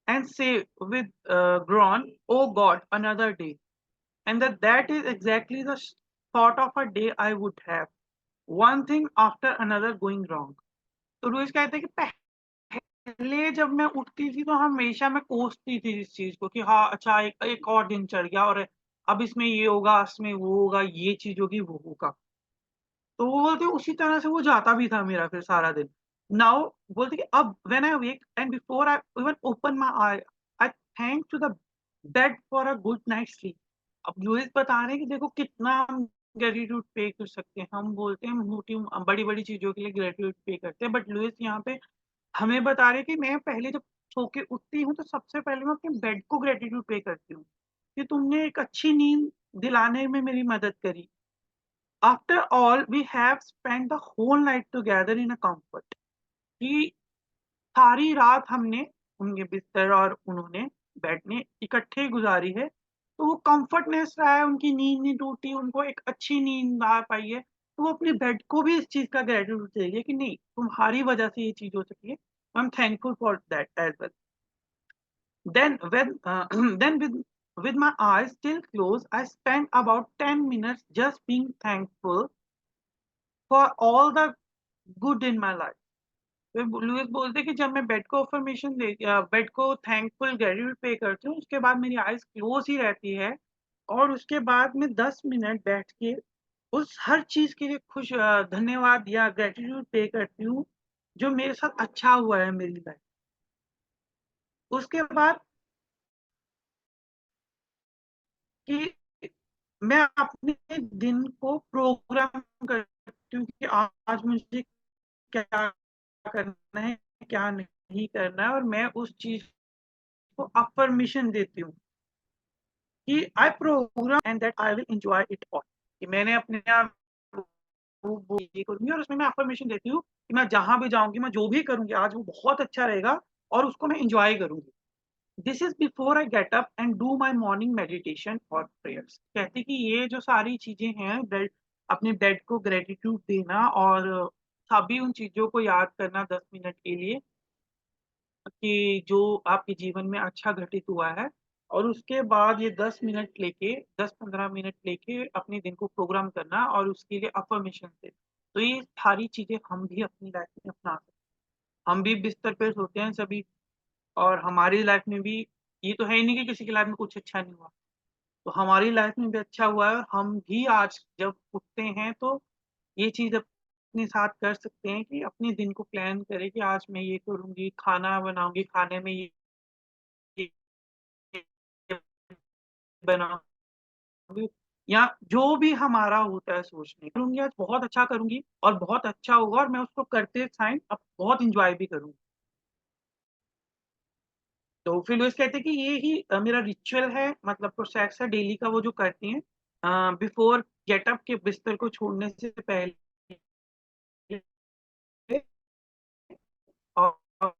and say with groan, "Oh God, another day," and that is exactly the thought of a day I would have. One thing after another going wrong. तो रोज कहते हैं कि पहले जब मैं उठती थी तो हमेशा मैं कोसती थी इस चीज को कि हाँ अच्छा एक एक और दिन चढ़ गया और अब इसमें ये होगा, इसमें वो होगा, ये चीज होगी, वो होगा। तो वो बोलते उसी तरह से वो जाता भी था मेरा फिर सारा दिन। नाउ बोलते कि अब when I awake and before I even open my eye, I thank to the bed for a good night sleep. अब लुईस बता रहे हैं कि देखो कितना हम ग्रैटिट्यूड पे कर सकते हैं। हम बोलते हैं मोटी बड़ी-बड़ी चीज़ों के लिए ग्रैटिट्यूड पे करते हैं, बट लुईस यहाँ पे हमें बता रहे हैं कि मैं पहले जब सो के उठती हूँ तो सबसे पहले मैं अपने बेड को ग्रैटिट्यूड पे करती हूँ, कि तुमने एक अच्छी नींद दिलाने में मेरी मदद करी। After all we have spent the whole night together in a comfort, कि सारी रात हमने उनके बिस्तर और उन्होंने बेड में इकट्ठे गुजारी है। तो वो कम्फर्टनेस रहा है, उनकी नींद नहीं टूटी, उनको एक अच्छी नींद आ पाई है। तो वो अपने बेड को भी इस चीज़ का ग्रैटिट्यूड चाहिए कि नहीं, तुम्हारी वजह से ये चीज़ हो सकी है। I am thankful for that as well. Then when then with my eyes still closed, I spent about 10 minutes just being thankful for all the good in my life. फिर लुईस बोलते हैं कि जब मैं बेड को affirmation bed को thankful gratitude पे करती हूँ, उसके बाद मेरी आइज़ क्लोज़ ही रहती है और उसके बाद मैं 10 मिनट बैठ के उस हर चीज़ के लिए धन्यवाद या ग्रैटिट्यूड पे करती हूँ, जो मेरे साथ अच्छा हुआ है मेरी लाइफ़। उसके बाद कि मैं अपने दिन को प्रोग्राम करती हूँ कि आज मुझे क्या करना है, क्या नहीं करना है, और मैं उस चीज को अफर्मेशन देती हूँ कि I program and that I will enjoy it all, कि मैंने अपने आप वो ये करूंगी, और उसमें मैं अफर्मेशन देती हूँ कि मैं जहां भी जाऊंगी, मैं जो भी करूंगी आज वो बहुत अच्छा रहेगा और उसको मैं एंजॉय करूंगी। This is before I get up and do my morning meditation और प्रेयर्स। कहते कि ये जो सारी चीजें हैं, बेड, अपने बेड को ग्रेटिट्यूड देना और सभी उन चीजों को याद करना 10 मिनट के लिए कि जो आपके जीवन में अच्छा घटित हुआ है, और उसके बाद ये 10 मिनट लेके, 10-15 मिनट लेके अपने दिन को प्रोग्राम करना और उसके लिए अफर्मेशन से। तो ये सारी चीजें हम भी अपनी लाइफ में अपना सकते हैं। हम भी बिस्तर पे सोते हैं सभी, और हमारी लाइफ में भी ये तो है ही नहीं कि किसी की लाइफ में कुछ अच्छा नहीं हुआ, तो हमारी लाइफ में भी अच्छा हुआ है, और हम भी आज जब उठते हैं तो ये चीज अपने साथ कर सकते हैं कि अपने दिन को प्लान करें कि आज मैं ये करूंगी, खाना बनाऊंगी, खाने में ये बनाऊंगी, या जो भी हमारा होता है सोचने करूंगी, आज बहुत अच्छा करूंगी और बहुत अच्छा होगा, और मैं उसको करते टाइम अब बहुत इंजॉय भी करूंगी। तो फिर लुइस कहते हैं कि ये ही मेरा रिचुअल है, मतलब प्रोसेस है डेली का, वो जो करती हैं बिफोर गेटअप के बिस्तर को छोड़ने से पहले, और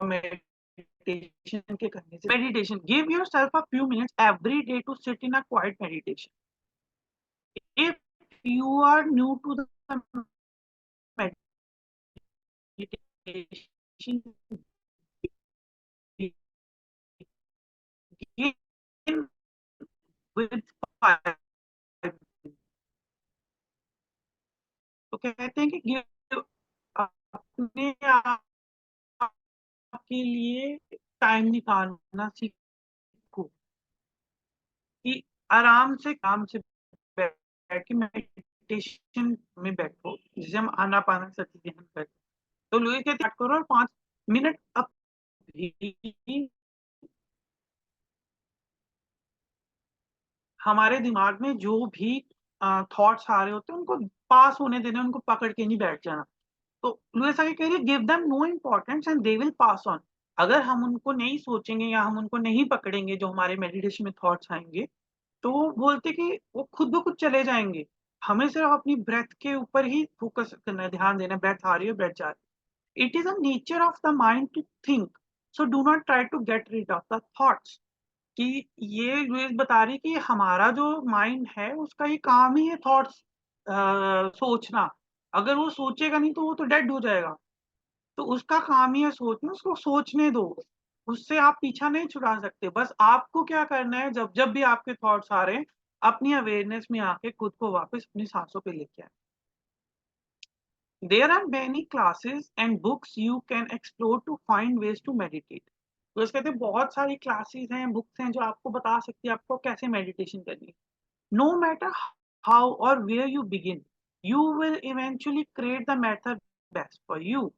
मेडिटेशन के करने से। Meditation, give yourself a few minutes every day to sit in a quiet meditation. If you are new to the meditation, begin with 5। तो कहते हैं कि गिव, अपने आप के लिए टाइम निकालना सीखो, कि आराम से बैठ के मेडिटेशन में बैठो, जिसे हम आनापानसति ध्यान करते हैं। तो लुई के स्टार्ट करो और 5 मिनट अब भी हमारे दिमाग में जो भी थॉट्स आ रहे होते हैं उनको पास होने देना, उनको पकड़ के नहीं बैठ जाना। तो लुईस आगे कह रही है, give them no importance and they will pass on. अगर हम उनको नहीं सोचेंगे या हम उनको नहीं पकड़ेंगे, जो हमारे मेडिटेशन में थॉट्स आएंगे, तो वो बोलते कि वो खुद ब खुद चले जाएंगे। हमें सिर्फ अपनी ब्रेथ के ऊपर ही फोकस करना है, ध्यान देना, ब्रेथ आ रही है, ब्रेथ जा रही है। It is a nature of the mind to think, so do not try to get rid of the thoughts. कि ये लुईस बता रही कि हमारा जो माइंड है उसका ये काम ही है थॉट्स सोचना। अगर वो सोचेगा नहीं तो वो तो डेड हो जाएगा। तो उसका काम ही है सोचना, उसको सोचने दो, उससे आप पीछा नहीं छुड़ा सकते। बस आपको क्या करना है, जब जब भी आपके थॉट्स आ रहे हैं, अपनी अवेयरनेस में आके खुद को वापस अपनी सांसों पे लेके आए। There are many classes and books you can explore to find ways to meditate. तो इस कहते हैं बहुत सारी क्लासेस हैं, बुक्स हैं जो आपको बता सकती है आपको कैसे मेडिटेशन करनी है। No matter how or where you begin, you will eventually create the method best for you.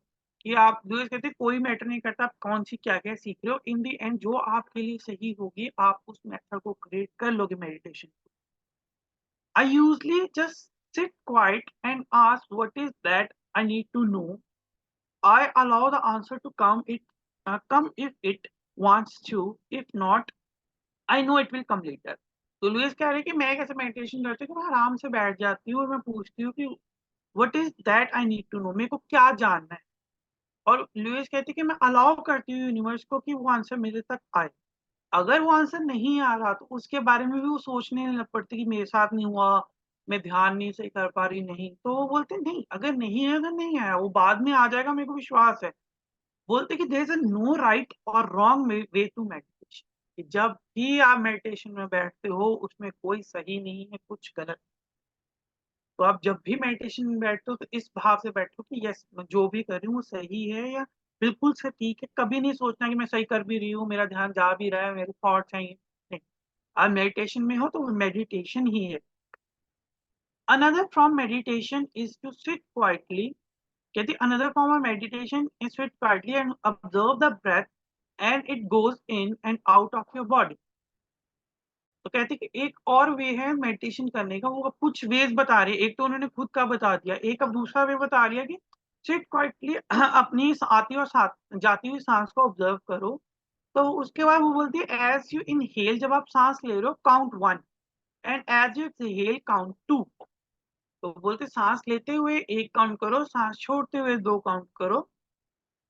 कि आप जो कहते हैं कोई मैटर नहीं करता आप कौन सी क्या क्या सीख रहे हो, इन दी एंड जो आपके लिए सही होगी आप उस मेथड को क्रिएट कर लोगे meditation. I usually just sit quiet and ask what is that I need to know. I allow the answer to come if it wants to. If not, I know it will come later. तो Louise कह रहे हैं कि मैं कैसे meditation करती हूँ कि मैं आराम से बैठ जाती हूँ और मैं पूछती हूँ कि what is that I need to know, मेरे को क्या जानना है। और लुइस कहती है कि मैं अलाउ करती हूँ यूनिवर्स को कि वो आंसर मेरे तक आए। अगर वो आंसर नहीं आ रहा तो उसके बारे में भी वो सोचने लग पड़ती कि मेरे साथ नहीं हुआ, मैं ध्यान नहीं सही कर पा रही, नहीं, तो वो बोलते नहीं, अगर नहीं है, अगर नहीं आया वो बाद में आ जाएगा, मेरे को विश्वास है। बोलते कि देयर इज नो राइट और रॉन्ग वे टू मेडिटेशन, कि जब भी आप मेडिटेशन में बैठते हो उसमें कोई सही नहीं है, कुछ गलत। तो आप जब भी मेडिटेशन में बैठते हो तो इस भाव से बैठो कि यस, मैं जो भी कर रही हूँ वो सही है, या बिल्कुल से ठीक है। कभी नहीं सोचना कि मैं सही कर भी रही हूँ, मेरा ध्यान जा भी रहा है, मेरे थॉट्स हैं ये, नहीं। आप मेडिटेशन में हो तो मेडिटेशन ही है। Another form meditation is to sit quietly. कहती another form of meditation is sit quietly and observe the breath and it goes in and out of your body. तो कहती कि एक और वे है मेडिटेशन करने का, वो अब कुछ वेज बता रही है। एक तो उन्होंने खुद का बता दिया, एक अब दूसरा वे बता रही है कि सिट क्वाइटली अपनी आती और जाती हुई सांस को ऑब्जर्व करो। तो उसके बाद वो बोलती है एज यू इनहेल, जब आप सांस ले रहे हो count 1, and as you exhale count 2। तो बोलते सांस लेते हुए 1 काउंट करो, सांस छोड़ते हुए 2 काउंट करो।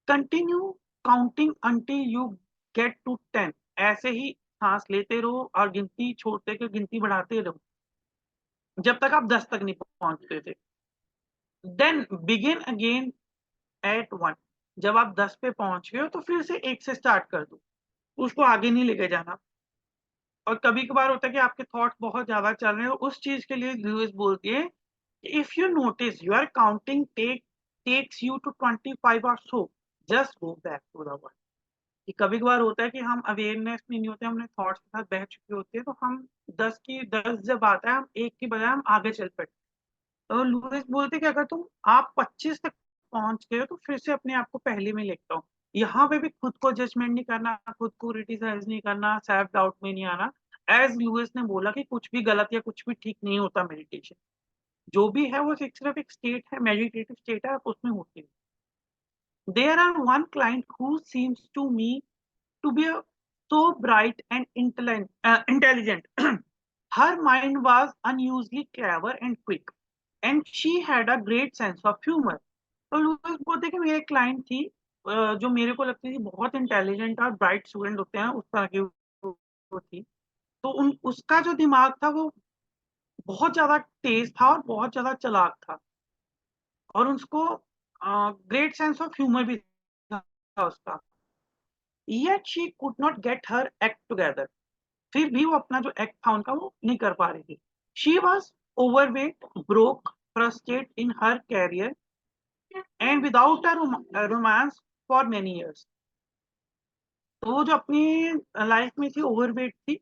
Continue counting until you get to 10। ऐसे ही सांस लेते रहो और गिनती छोड़ते के गिनती बढ़ाते रहो जब तक आप 10 तक नहीं पहुंचते थे। Then begin again at 1। जब आप 10 पे पहुंच गए हो तो फिर से 1 से स्टार्ट कर दो, उसको आगे नहीं लेके जाना। और कभी कभार होता है कि आपके थॉट्स बहुत ज्यादा चल रहे हैं, उस चीज के लिए लुइस बोलती है if you notice your counting takes you to 25 और so, just go back to the one. कि कभी कभार होता है कि हम अवेयरनेस में नहीं होते, हमने थॉट्स के साथ बह चुके होते हैं, तो हम 10 जब आता है हम 1 की बजाय हम आगे चल पड़ते हैं। तो लुइस बोलते हैं कि अगर तुम आप 25 तक पहुंच गए हो तो फिर से अपने आप को पहले में लेता हूँ। यहाँ पे भी खुद को जजमेंट नहीं करना, खुद को क्रिटिसाइज नहीं करना, सेल्फ डाउट में नहीं आना। एज लुइस ने बोला कि कुछ भी गलत या कुछ भी ठीक नहीं होता मेडिटेशन। जो भी है वो सिर्फ एक स्टेट है, मेडिटेटिव स्टेट है, आप उसमें होते हैं। There are one client who seems to me to be so bright and intelligent. Her mind was unusually clever and quick, and she had a great sense of humor. तो Louise बोलते कि मेरे client थी जो मेरे को लगती थी बहुत इंटेलिजेंट और ब्राइट स्टूडेंट होते हैं उस तरह की वो थी। तो उन उसका जो दिमाग था वो बहुत ज्यादा तेज था और बहुत ज्यादा चालाक था, और उसको ग्रेट सेंस ऑफ ह्यूमर भी था उसका। Yet she could not get her act together. फिर भी वो अपना जो एक्ट था उनका वो नहीं कर पा रही थी। She was overweight, broke, frustrate in her career and without a romance for many years. तो वो जो अपनी लाइफ में थी ओवरवेट थी,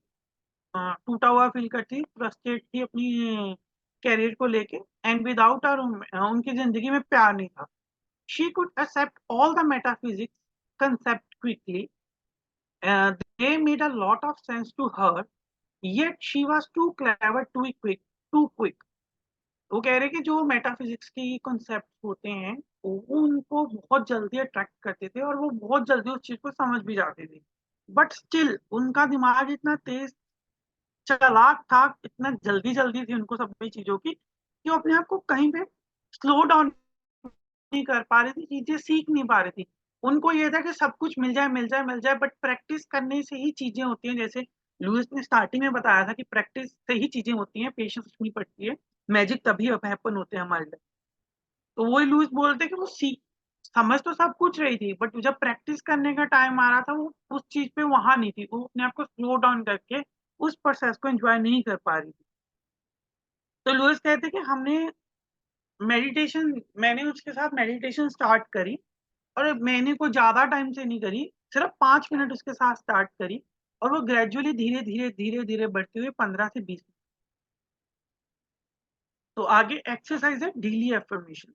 टूटा हुआ फील करती, फ्रस्ट्रेट थी अपनी कैरियर को लेके, एंड विदाउट अ उनकी जिंदगी में प्यार नहीं था। She could accept all the metaphysics concept quickly. They made a lot of sense to her, yet she was too clever to be quick, too quick. वो कह रहे कि जो मेटाफिजिक्स की कॉन्सेप्ट होते हैं वो उनको बहुत जल्दी अट्रैक्ट करते थे और वो बहुत जल्दी उस चीज को समझ भी जाते थे। बट स्टिल उनका दिमाग इतना तेज चालाक था, इतना जल्दी जल्दी थी उनको सभी चीजों की, कि वो अपने आप को कहीं पे स्लो डाउन नहीं कर पा रही थी, चीजें सीख नहीं पा रही थी। उनको ये था कि सब कुछ मिल जाए मिल जाए मिल जाए, बट प्रैक्टिस करने से ही चीजें होती हैं। जैसे लुइस ने स्टार्टिंग में बताया था कि प्रैक्टिस से ही चीजें होती हैं, पेशेंस रखनी पड़ती है, मैजिक तभी हैपन होते हैं हमारे लिए। तो वही लुइस बोलते कि वो सीख समझ तो सब कुछ रही थी, बट जब प्रैक्टिस करने का टाइम आ रहा था वो उस चीज पे वहां नहीं थी, वो अपने आप को स्लो डाउन करके उस प्रोसेस को एंजॉय नहीं कर पा रही थी। तो लुइस कहते कि हमने मेडिटेशन मैंने उसके साथ मेडिटेशन स्टार्ट करी, और मैंने कोई ज्यादा टाइम से नहीं करी, सिर्फ 5 मिनट उसके साथ स्टार्ट करी, और वो ग्रेजुअली धीरे धीरे धीरे धीरे बढ़ते हुए 15 से 20। तो आगे एक्सरसाइज है डेली एफर्मेशन।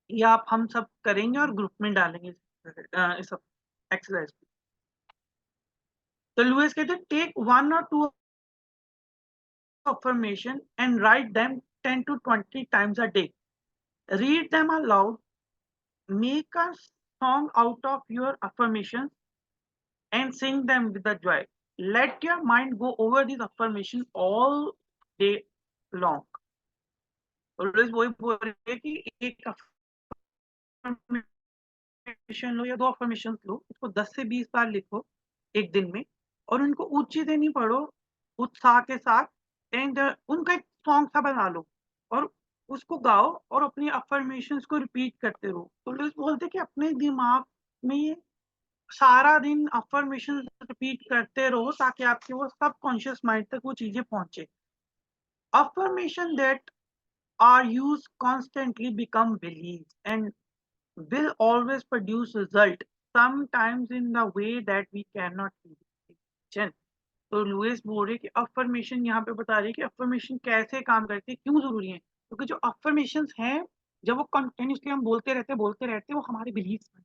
ये आप हम सब करेंगे और ग्रुप में डालेंगे इस एक्सरसाइज को। तो लुइस कहते हैं take 1 or 2 affirmation and write them 10 to 20 times a day. Read them aloud. Make a song out of your affirmations and sing them with the joy. Let your mind go over these affirmations all day long. Always वही बोल रही है कि एक affirmation लो या 2 affirmation लो, उसको 10 से 20 बार लिखो एक दिन में, और उनको ऊंची से नहीं पढ़ो, उत्साह के साथ, एंड उनका एक सॉन्ग सा बना लो और उसको गाओ और अपनी अफर्मेशंस को रिपीट करते रहो। तो लोग बोलते कि अपने दिमाग में ये सारा दिन अफर्मेशन रिपीट करते रहो ताकि आपके वो सबकॉन्शियस माइंड तक वो चीजें पहुंचे। Affirmation that are used constantly become beliefs and will always produce result, sometimes in the way that we cannot imagine. तो लुइस बोल रहे कि अफर्मेशन यहाँ पे बता रही है कि अफर्मेशन कैसे काम करती है, क्यों जरूरी है, क्योंकि जो अफर्मेशन हैं जब वो कंटिन्यूसली हम बोलते रहते वो हमारे बिलीव्स बन,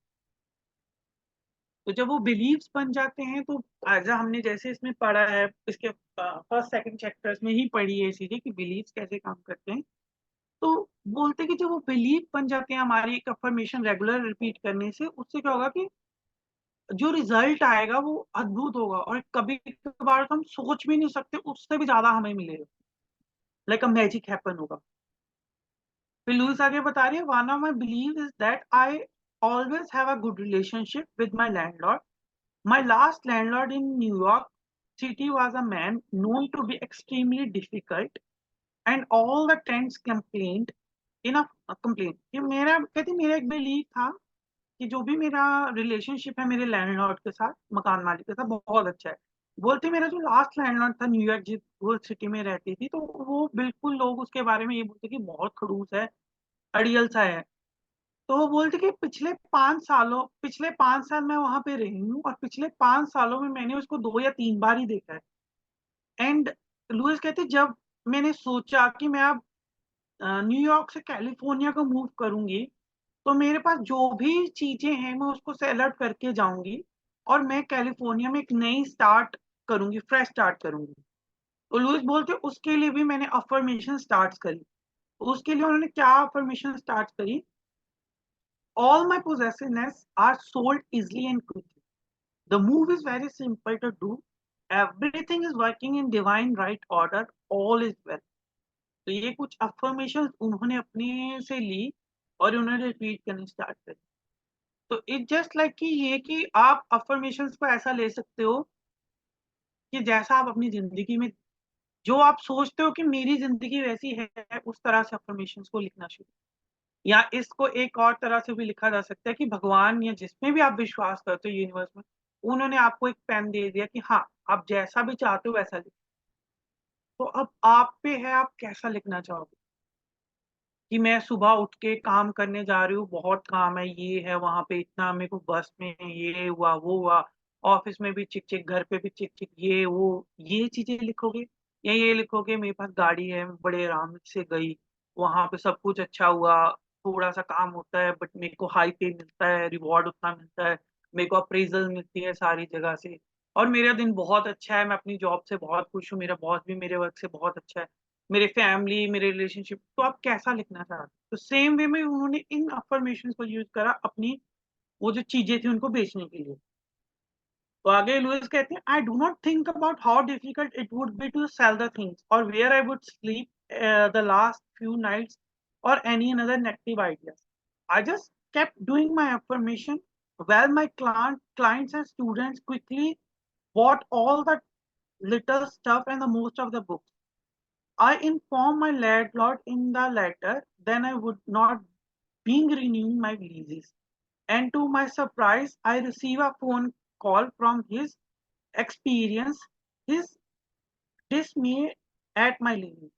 तो जब वो बिलीव्स बन जाते हैं तो आज हमने जैसे इसमें पढ़ा है, इसके फर्स्ट सेकंड चैप्टर्स में ही पढ़ी है चीजें कि बिलीव्स कैसे काम करते हैं। तो बोलते कि जब वो बिलीफ बन जाते हैं हमारी एक अफर्मेशन रेगुलर रिपीट करने से, उससे क्या होगा कि जो रिजल्ट आएगा वो अद्भुत होगा, और कभी कभार तो हम सोच भी नहीं सकते, उससे भी ज्यादा हमें मिलेगा, लाइक अ मैजिक हैपन होगा। फिर लुइस आगे बता रही है, one of my believe is that I always have a good relationship with my landlord. My last landlord in New York city was a man known to be extremely difficult, and all the tenants complained enough complaint कि मेरा कहती मेरा एक believe था कि जो भी मेरा रिलेशनशिप है मेरे लैंडलॉर्ड के साथ, मकान मालिक के साथ, बहुत अच्छा है। बोलते मेरा जो लास्ट लैंडलॉर्ड था न्यूयॉर्क जिस वो सिटी में रहती थी, तो वो बिल्कुल लोग उसके बारे में ये बोलते कि बहुत खड़ूस है, अड़ियल सा है। तो वो बोलते कि पिछले 5 साल मैं वहां पे रही हूँ, और पिछले 5 सालों में मैंने उसको 2 या 3 बार ही देखा है। एंड लुइस कहते जब मैंने सोचा कि मैं अब न्यूयॉर्क से कैलिफोर्निया को मूव करूंगी, तो मेरे पास जो भी चीजें हैं मैं उसको सेल आउट करके जाऊंगी, और मैं कैलिफोर्निया में एक नई स्टार्ट करूंगी, फ्रेश स्टार्ट करूंगी। तो लुइस बोलते उसके लिए भी मैंने अफर्मेशन स्टार्ट करी। तो उसके लिए उन्होंने क्या अफर्मेशन स्टार्ट करी? All my possessiveness are sold easily and quickly. The move is very simple to do. Everything is working in divine right order. All is well. तो ये कुछ अफर्मेशन उन्होंने अपने से ली और उन्होंने रिपीट करनी स्टार्ट करी। तो इट जस्ट लाइक कि ये कि आप अफर्मेशंस को ऐसा ले सकते हो कि जैसा आप अपनी जिंदगी में जो आप सोचते हो कि मेरी जिंदगी वैसी है, उस तरह से अफर्मेशंस को लिखना शुरू। या इसको एक और तरह से भी लिखा जा सकता है कि भगवान या जिसमें भी आप विश्वास करते हो यूनिवर्स में, उन्होंने आपको एक पेन दे दिया कि हाँ, आप जैसा भी चाहते हो वैसा लिखो। तो अब आप पे है, आप कैसा लिखना चाहोगे। कि मैं सुबह उठ के काम करने जा रही हूँ, बहुत काम है, ये है, वहां पे इतना मेरे को बस में ये हुआ वो हुआ, ऑफिस में भी चिक चिक, घर पे भी चिक चिक, ये वो, ये चीजें लिखोगे? या ये लिखोगे मेरे पास गाड़ी है, मैं बड़े आराम से गई, वहां पे सब कुछ अच्छा हुआ, थोड़ा सा काम होता है बट मेरे को हाई पे मिलता है, रिवॉर्ड उतना मिलता है, मेरे को अप्रेजल मिलती है सारी जगह से, और मेरा दिन बहुत अच्छा है, मैं अपनी जॉब से बहुत खुश हूँ, मेरा बॉस भी मेरे वर्क से बहुत अच्छा है, मेरे फैमिली, मेरे रिलेशनशिप। तो आप कैसा लिखना चाहते हो? तो सेम वे में उन्होंने इन अफर्मेशन को यूज करा अपनी वो जो चीजें थी उनको बेचने के लिए। तो आगे लुइस कहते हैं, I do not think about how difficult it would be to sell the things और where I would sleep the last few nights और any another negative ideas. I just kept doing my affirmation while my clients and students quickly bought all the little stuff and the most of the books. I informed my landlord in the letter, then I would not being renewing my leases. And to my surprise, I receive a phone call from his experience, his dismay at my leaving.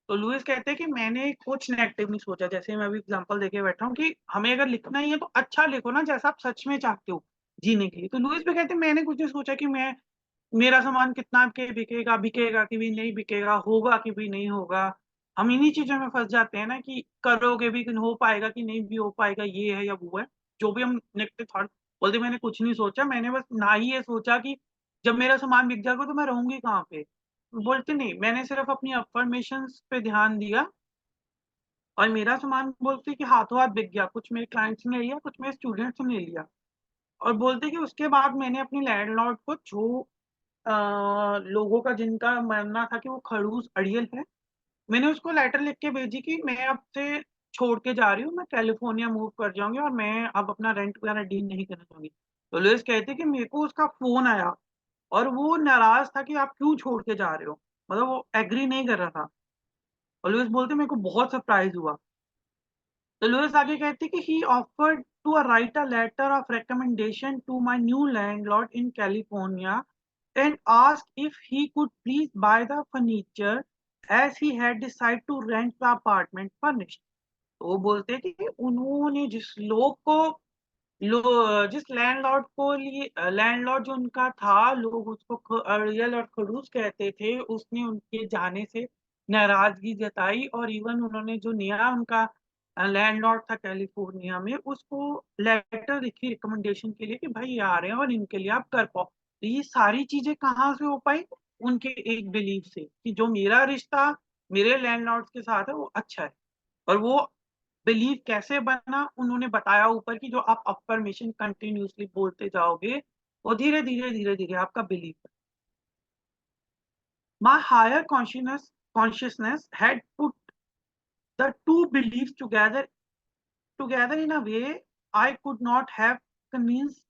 तो Louise कहते हैं कि मैंने कुछ negative नहीं सोचा, जैसे मैं अभी एग्जांपल देके बैठा हूँ कि हमें अगर लिखना ही है तो अच्छा लिखो ना, जैसा आप सच में चाहते हो जीने के लिए। तो लुइस भी कहते हैं मैंने कुछ नहीं सोचा कि मैं मेरा सामान कितना के बिकेगा, बिकेगा कि भी नहीं बिकेगा, होगा कि भी नहीं होगा। हम इन्हीं चीजों में फंस जाते हैं ना कि करोगे भी कि हो पाएगा कि नहीं भी हो पाएगा, ये है या वो है। जो भी हम नेगेटिव थॉट बोलते, मैंने कुछ नहीं सोचा, मैंने बस ना ही ये सोचा कि जब मेरा सामान बिक जाएगा तो मैं रहूंगी कहाँ पे। बोलते नहीं, मैंने सिर्फ अपनी अफर्मेशंस पे ध्यान दिया, और मेरा सामान बोलते कि हाथों हाथ बिक गया, कुछ मेरे क्लाइंट्स ने लिया, कुछ मेरे स्टूडेंट्स ने लिया। और बोलते कि उसके बाद मैंने अपने लैंडलॉर्ड को जो लोगों का जिनका मानना था कि वो खड़ूस अड़ियल है, मैंने उसको लेटर लिख के भेजी कि मैं अब से छोड़ के जा रही हूँ, मैं कैलिफोर्निया मूव कर जाऊंगी और मैं अब अपना रेंट वगैरह डील नहीं करना चाहूंगी। तो लुइस कहते कि मेरे को उसका फोन आया, और वो नाराज था कि आप क्यों छोड़ के जा रहे हो, मतलब वो एग्री नहीं कर रहा था। और लुइस बोलते मेरे को बहुत सरप्राइज हुआ। तो लुइस आगे कहते कि he offered to write a letter of recommendation to my new landlord in California and asked if he could please buy the furniture as he had decided to rent the apartment furnished. तो वो बोलते हैं कि उन्होंने जिस landlord को लिए landlord जो उनका था, लोग उसको अड़ियल और खड़ूस कहते थे, उसने उनके जाने से नाराजगी जताई, और इवन उन्होंने जो नया उनका लैंडलॉर्ड था कैलिफोर्निया में, उसको लेटर लिखी रिकमेंडेशन के लिए कि भाई ये आ रहे हैं और इनके लिए आप कर पाओ। तो ये सारी चीजें कहाँ से हो पाई? उनके एक बिलीफ से कि जो मेरा रिश्ता मेरे लैंडलॉर्ड के साथ है वो अच्छा है। और वो बिलीव कैसे बना उन्होंने बताया ऊपर की जो आप अफर्मेशन कंटिन्यूअसली बोलते जाओगे वो धीरे धीरे धीरे धीरे आपका believe. My higher consciousness had put the two beliefs together in a way I could not have convinced,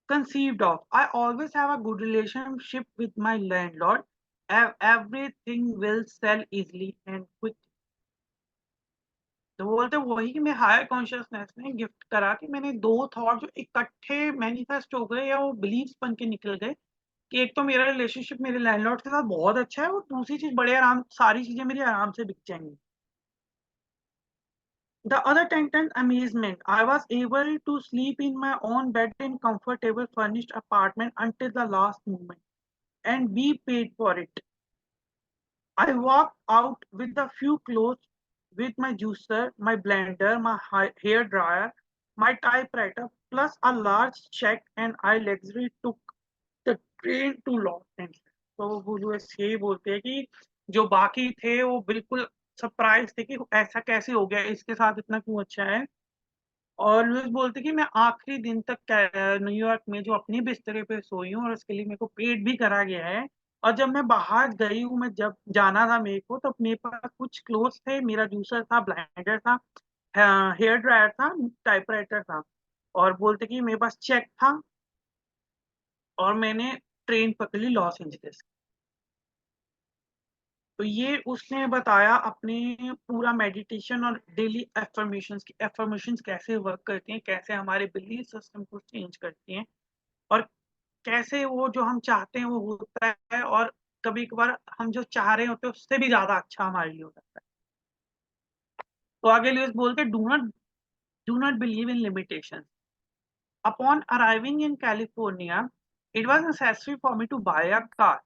conceived of. I always have a good relationship with my landlord. Everything will sell easily and quickly. तो बोलते वही कि मैं higher consciousness ने gift करा कि मैंने दो थॉट जो इकट्ठे मैनिफेस्ट हो गए या वो बिलीव्स बन के निकल गए कि एक तो मेरा रिलेशनशिप मेरे लैंडलॉर्ड के साथ बहुत अच्छा है और दूसरी चीज बड़े आराम सारी चीजें मेरी आराम से बिक जाएंगी। The other tenth amazement, I was able to sleep in my own bed in comfortable furnished apartment until the last moment and be paid for it. I walked out with a few clothes, with my juicer, my blender, my hair dryer, my typewriter, plus a large check, and I luxury took the train to Los Angeles. तो वो जो यही बोलते हैं कि जो बाकी थे वो बिल्कुल सरप्राइज थे कि ऐसा कैसे हो गया इसके साथ इतना क्यों अच्छा है। और लुइस बोलते कि मैं आखिरी दिन तक न्यूयॉर्क में जो अपने बिस्तरे पे सोई हूँ और उसके लिए मेरे को पेड भी करा गया है। और जब मैं बाहर गई हूँ मैं जब जाना था मेरे को तब मेरे पास कुछ क्लोथ्स थे मेरा जूसर था ब्लेंडर था हेयर ड्रायर था टाइपराइटर था। और बोलते कि मेरे पास चेक था और मैंने ट्रेन पकड़ी लॉस एंजलिस। तो ये उसने बताया अपने पूरा मेडिटेशन और डेली एफर्मेशंस की एफर्मेशंस कैसे वर्क करती हैं कैसे हमारे बिलीफ सिस्टम को चेंज करती हैं और कैसे वो जो हम चाहते हैं वो होता है और कभी कभार हम जो चाह रहे होते हैं उससे भी ज्यादा अच्छा हमारे लिए हो सकता है। तो आगे लिए बोलते do not believe in limitation. Upon arriving in California it was necessary for me to buy a car.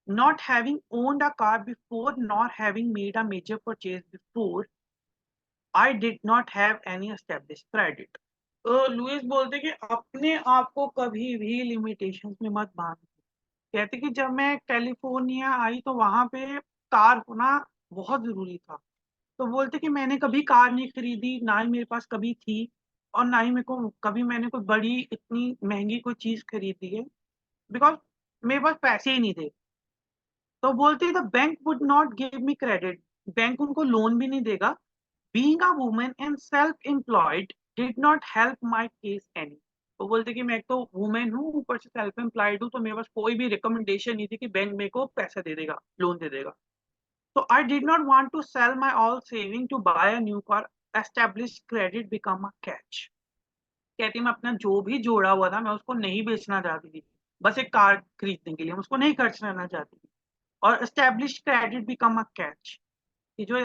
Not having owned a car before nor having made a major purchase before, I did not have any established credit. तो Louise बोलते कि अपने आप को कभी भी limitations में मत बांधो। कहते कि जब मैं कैलिफोर्निया आई तो वहां पे कार होना बहुत जरूरी था। तो बोलते कि मैंने कभी कार नहीं खरीदी ना ही मेरे पास कभी थी और ना ही मेरे को कभी मैंने कोई बड़ी इतनी महंगी कोई चीज खरीदी है बिकॉज मेरे पास पैसे ही नहीं थे। तो बोलते the bank would not give me credit. Bank उनको लोन भी नहीं देगा। Being a woman and self employed did not help my case any. तो बोलते कि मैं एक तो वुमेन हूँ ऊपर से सेल्फ एम्प्लॉयड हूँ तो मेरे पास कोई भी रिकमेंडेशन नहीं थी कि बैंक मेरे को पैसा दे देगा लोन दे देगा। तो I did not want to sell my all saving to buy a new car. Establish credit become a catch. कहती मैं अपना जो भी जोड़ा हुआ था मैं उसको नहीं बेचना चाहती थी बस एक कार खरीदने के लिए मैं उसको नहीं खर्च करना चाहती थी। और establish credit become a catch कि जो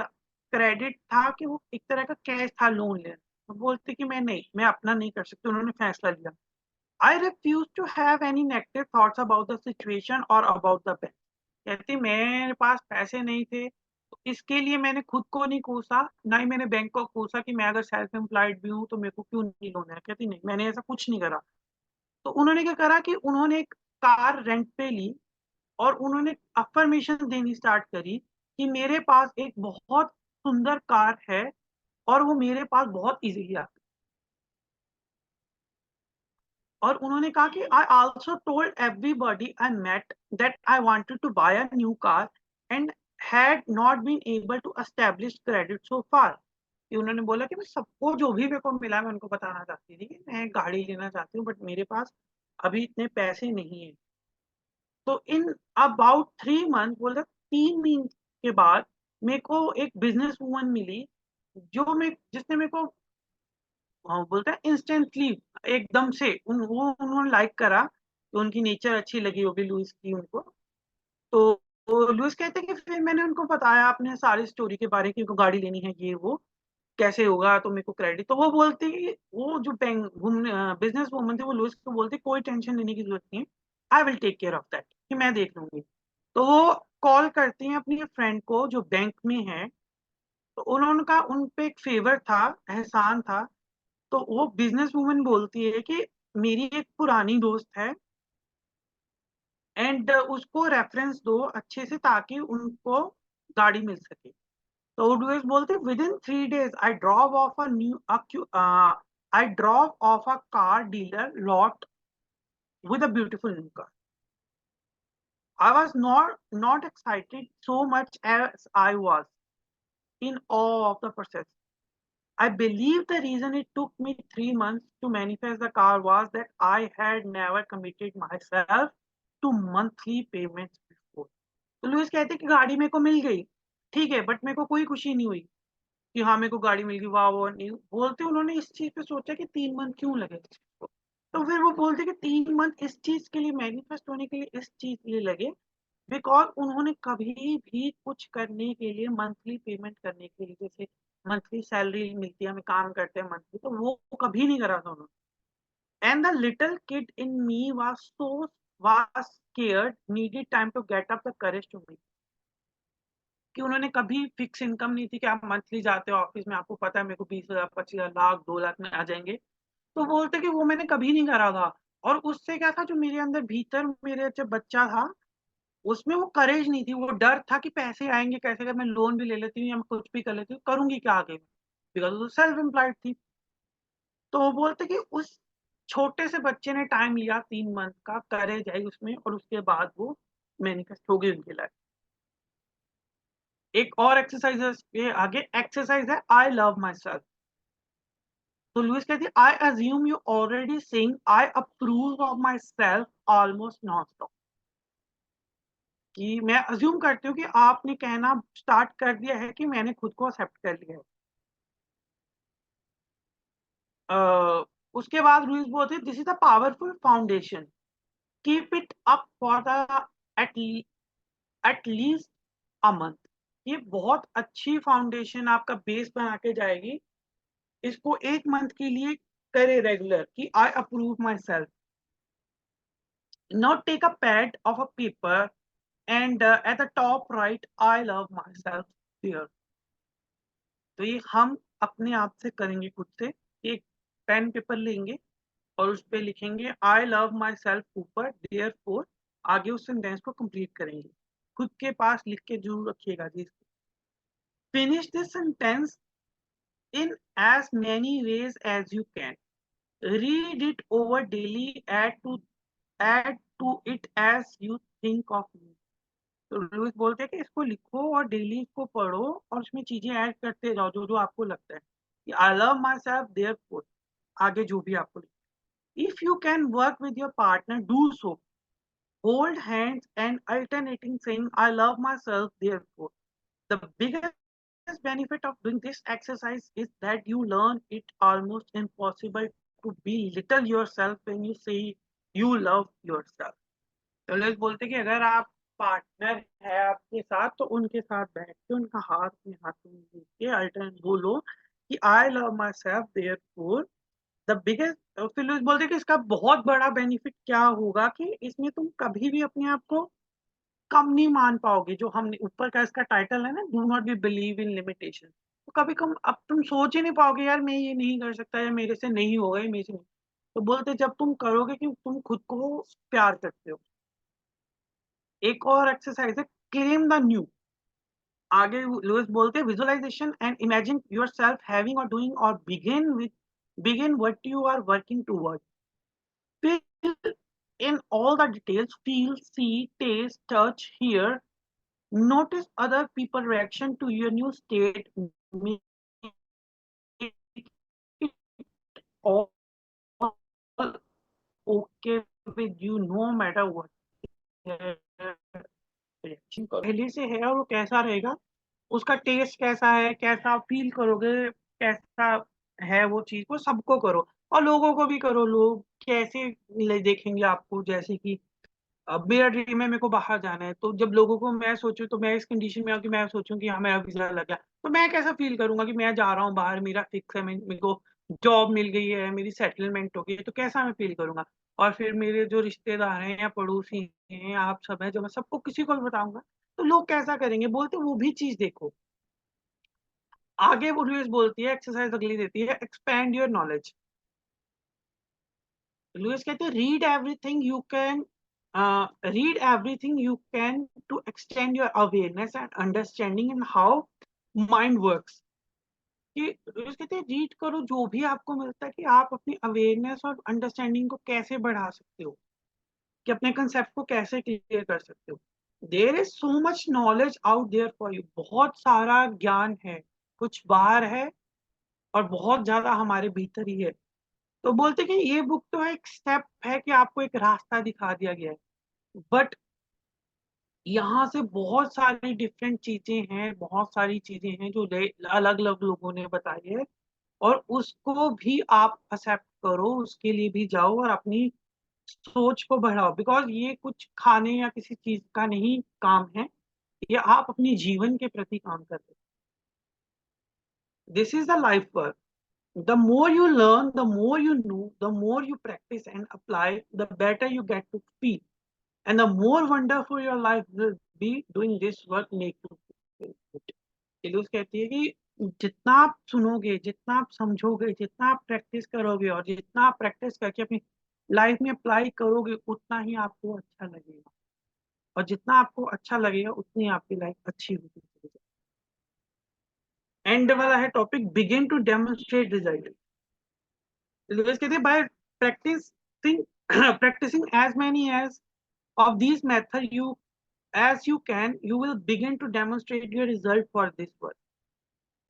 क्रेडिट था कि वो एक तरह का कैश था लोन लेना। तो बोलते कि मैं नहीं मैं अपना नहीं कर सकती उन्होंने फैसला लिया। I refuse to have any negative thoughts about the situation और अबाउट द बैंक। कहती मेरे पास पैसे नहीं थे तो इसके लिए मैंने खुद को नहीं कोसा ना ही मैंने बैंक को कोसा कि मैं अगर सेल्फ एम्प्लॉयड भी हूँ तो मेरे को क्यों नहीं लोन है। कहती नहीं मैंने ऐसा कुछ नहीं करा। तो उन्होंने क्या करा कि उन्होंने एक कार रेंट पे ली और उन्होंने अफर्मेशन देनी स्टार्ट करी कि मेरे पास एक बहुत सुंदर कार है और वो मेरे पास बहुत इजीली आती है। और उन्होंने कहा कि I also told everybody I met that I wanted to buy a new car and had not been able to establish credit so far. कि उन्होंने बोला कि मैं सबको जो भी मेरे को मिला मैं उनको बताना चाहती थी कि मैं गाड़ी लेना चाहती हूँ बट मेरे पास अभी इतने पैसे नहीं है। तो इन अबाउट 3 मंथ बोल रहे 3 महीने के बाद मेरे को एक बिजनेस वूमन मिली जो मैं जिसने मेरे को बोलते हैं इंस्टेंटली एकदम से वो उन्होंने लाइक करा तो उनकी नेचर अच्छी लगी होगी लुइस की उनको। तो, लुइस कहते हैं कि फिर मैंने उनको बताया अपने सारी स्टोरी के बारे में कि उनको गाड़ी लेनी है ये वो कैसे होगा तो मेरे को क्रेडिट। तो वो बोलती वो जो बिजनेस वूमन थी वो लुइस को बोलती कोई टेंशन लेने की जरूरत नहीं है I will take care of that कि मैं देख लूंगी। तो वो कॉल करती हैं अपनी फ्रेंड को जो बैंक में है। तो उन्होंने कहा उन पे एक फेवर था एहसान था। तो वो बिजनेस वूमन बोलती है कि मेरी एक पुरानी दोस्त है एंड उसको रेफरेंस दो अच्छे से ताकि उनको गाड़ी मिल सके। तो लुइस बोलते within 3 days I drove off a car dealer lot with a beautiful new car. I was not excited so much as I was in awe of the process. I believe the reason it took me 3 months to manifest the car was that I had never committed myself to monthly payments before. तो Louise कहते कि गाड़ी मेरे को मिल गई, ठीक है, but मेरे को कोई खुशी नहीं हुई कि हाँ मेरे को गाड़ी मिल गई, वाह वो नहीं बोलते। उन्होंने इस चीज पे सोचा कि 3 मंथ क्यों लगे इस चीज को। तो फिर वो बोलते कि 3 मंथ इस चीज के लिए मैनिफेस्ट होने के लिए इस चीज के लिए लगे, बिकॉज उन्होंने कभी भी कुछ करने के लिए मंथली पेमेंट करने के लिए, जैसे मंथली सैलरी मिलती है, हमें काम करते हैं मंथली, तो वो कभी नहीं करा था उन्होंने। And the little kid in me was scared, needed time to get up the courage to make. कि उन्होंने कभी फिक्स इनकम नहीं थी कि आप मंथली जाते हो ऑफिस में, आपको पता है मेरे को 20,000 25,000 लाख 2 लाख में आ जाएंगे। तो बोलते कि वो मैंने कभी नहीं करा था। और उससे क्या था, जो मेरे अंदर भीतर मेरे जब बच्चा था, उसमें वो करेज नहीं थी, वो डर था कि पैसे आएंगे कैसे, अगर मैं लोन भी ले लेती हूँ या मैं कुछ भी कर लेती हूँ, करूंगी क्या आगे, बिकॉज वो सेल्फ एम्प्लॉयड थी। तो वो बोलते कि उस छोटे से बच्चे ने टाइम लिया, 3 मंथ का करेज है उसमें, और उसके बाद वो मैनिफेस्ट हो गई उनकी लाइफ। एक और एक्सरसाइज ये आगे एक्सरसाइज है, आई लव माई सेल्फ। तो लुइस कहती है I assume you already saying I approve of my self almost non stop. कि मैं अज्यूम करती हूँ कि आपने कहना स्टार्ट कर दिया है कि मैंने खुद को एक्सेप्ट कर लिया है। उसके बाद लुइस बोलते हैं this is a powerful foundation, keep it up for the at at least a month. ये बहुत अच्छी फाउंडेशन आपका बेस बना के जाएगी। इसको 1 मंथ के लिए करे रेगुलर कि I approve my self. Now take a pad of a paper and at the top write I love myself there. तो ये हम अपने आप से करेंगे खुद से। एक पेन पेपर लेंगे और उस पे लिखेंगे आई लव माई सेल्फ ऊपर, देयर फोर आगे उस सेंटेंस को कंप्लीट करेंगे। खुद के पास लिख के जरूर रखिएगा जी। Finish this sentence in as many ways as you can, read it over daily, add to it as you think of me। तो लुइस बोलते हैं कि इसको लिखो और डेली इसको पढ़ो और उसमें चीजें ऐड करते जाओ जो जो आपको लगता है कि आई लव माई सेल्फ देयरफॉर, आगे जो भी आपको लगता है। If you can work with your partner do so, hold hands and alternating saying I love my self therefore. The biggest benefit of doing this exercise is that you learn it almost impossible to belittle yourself when you say you love yourself। तो लोग बोलते हैं कि अगर आप partner है आपके साथ तो उनके साथ बैठ के उनका हाथ में हाथ में लेके के अल्टरनेट बोलो कि आई love my self therefore the biggest. फिर लोग बोलते हैं कि इसका बहुत बड़ा बेनिफिट क्या होगा कि इसमें तुम कभी भी अपने आप को कम नहीं मान पाओगे। जो हम ऊपर का इसका टाइटल है ना, do not be believe in limitation, तो कभी कम अब तुम सोच ही नहीं पाओगे यार मैं ये नहीं कर सकता या मेरे से नहीं होगा, ये मेरे से नहीं। तो बोलते जब तुम करोगे कि तुम खुद को प्यार करते हो। एक और एक्सरसाइज है क्लेम द न्यू। आगे लुइस बोलते हैं visualisation and imagine yourself having or doing or begin what you are working toward. Fill in all the details, feel see taste touch hear, notice other people reaction to your new state, make it all okay with you no matter what reaction करो। पहले से है और वो कैसा रहेगा, उसका test कैसा है, कैसा आप फील करोगे, कैसा है वो चीज, वो सबको करो और लोगों को भी करो। लोग कैसे देखेंगे आपको, जैसे कि अब मेरा ड्रीम है मेरे को बाहर जाना है, तो जब लोगों को मैं सोचूं तो मैं इस कंडीशन में आऊँ कि मैं सोचूं कि हाँ मेरा वीजा लग गया, तो मैं कैसा फील करूंगा कि मैं जा रहा हूँ बाहर, मेरा फिक्स है, मेरे को जॉब मिल गई है, मेरी सेटलमेंट हो गई है, तो कैसा मैं फील करूंगा। और फिर मेरे जो रिश्तेदार हैं या पड़ोसी हैं, आप सब हैं, जो मैं सबको किसी को भी बताऊंगा तो लोग कैसा करेंगे। बोलते वो भी चीज देखो। आगे वो लुइस बोलती है, एक्सरसाइज अगली देती है, एक्सपैंड योर नॉलेज। लुइस कहते हैं read everything you can to extend your awareness and understanding in how mind works. कि कहते हैं रीड करो जो भी आपको मिलता है, कि आप अपनी अवेयरनेस और अंडरस्टैंडिंग को कैसे बढ़ा सकते हो, कि अपने कंसेप्ट को कैसे क्लियर कर सकते हो। There is so much knowledge out there for you, बहुत सारा ज्ञान है, कुछ बाहर है और बहुत ज्यादा हमारे भीतर ही है। तो बोलते कि ये बुक तो एक स्टेप है, कि आपको एक रास्ता दिखा दिया गया है, बट यहाँ से बहुत सारी डिफरेंट चीजें हैं, बहुत सारी चीजें हैं जो अलग अलग लोगों ने बताई है, और उसको भी आप एक्सेप्ट करो, उसके लिए भी जाओ और अपनी सोच को बढ़ाओ। बिकॉज ये कुछ खाने या किसी चीज का नहीं काम है, ये आप अपनी जीवन के प्रति काम कर रहे हो। This is the life work. The more you learn, the more you know, the more you practice and apply, the better you get to feel. And the more wonderful your life will be doing this work make you feel good. इलूस कहती है कि जितना आप सुनोगे, जितना आप समझोगे, जितना आप प्रैक्टिस करोगे और जितना आप प्रैक्टिस करके अपनी लाइफ में अप्लाई करोगे, उतना ही आपको अच्छा लगेगा, और जितना आपको अच्छा लगेगा उतनी आपकी लाइफ अच्छी होती चली जाएगी। एंड वाला है topic, begin to demonstrate result. Louise कहते हैं by practising practicing as many as of these methods you as you can, you will begin to demonstrate your result for this work.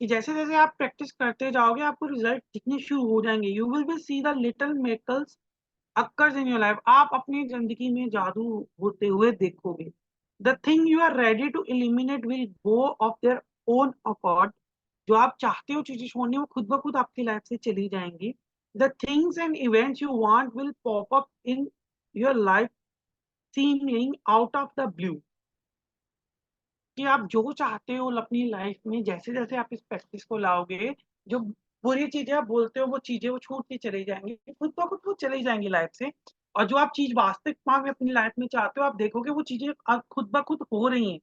कि जैसे जैसे आप प्रैक्टिस करते जाओगे आपको रिजल्ट दिखने शुरू हो जाएंगे। You will be see the little miracles occurs in your life, आप अपनी जिंदगी में जादू होते हुए देखोगे। The thing you are ready to eliminate will go off their own accord, जो आप चाहते हो चीजें छोड़नी वो खुद ब खुद आपकी लाइफ से चली जाएंगी। The things and events you want will pop up in your life seeming out of the blue. कि आप जो चाहते हो अपनी लाइफ में, जैसे जैसे आप इस प्रैक्टिस को लाओगे, जो बुरी चीजें आप बोलते हो वो चीजें वो छूटती चली जाएंगी, खुद ब खुद वो चली जाएंगी लाइफ से। और जो आप चीज वास्तविक में अपनी लाइफ में चाहते हो, आप देखोगे वो चीजें अब खुद ब खुद हो रही हैं।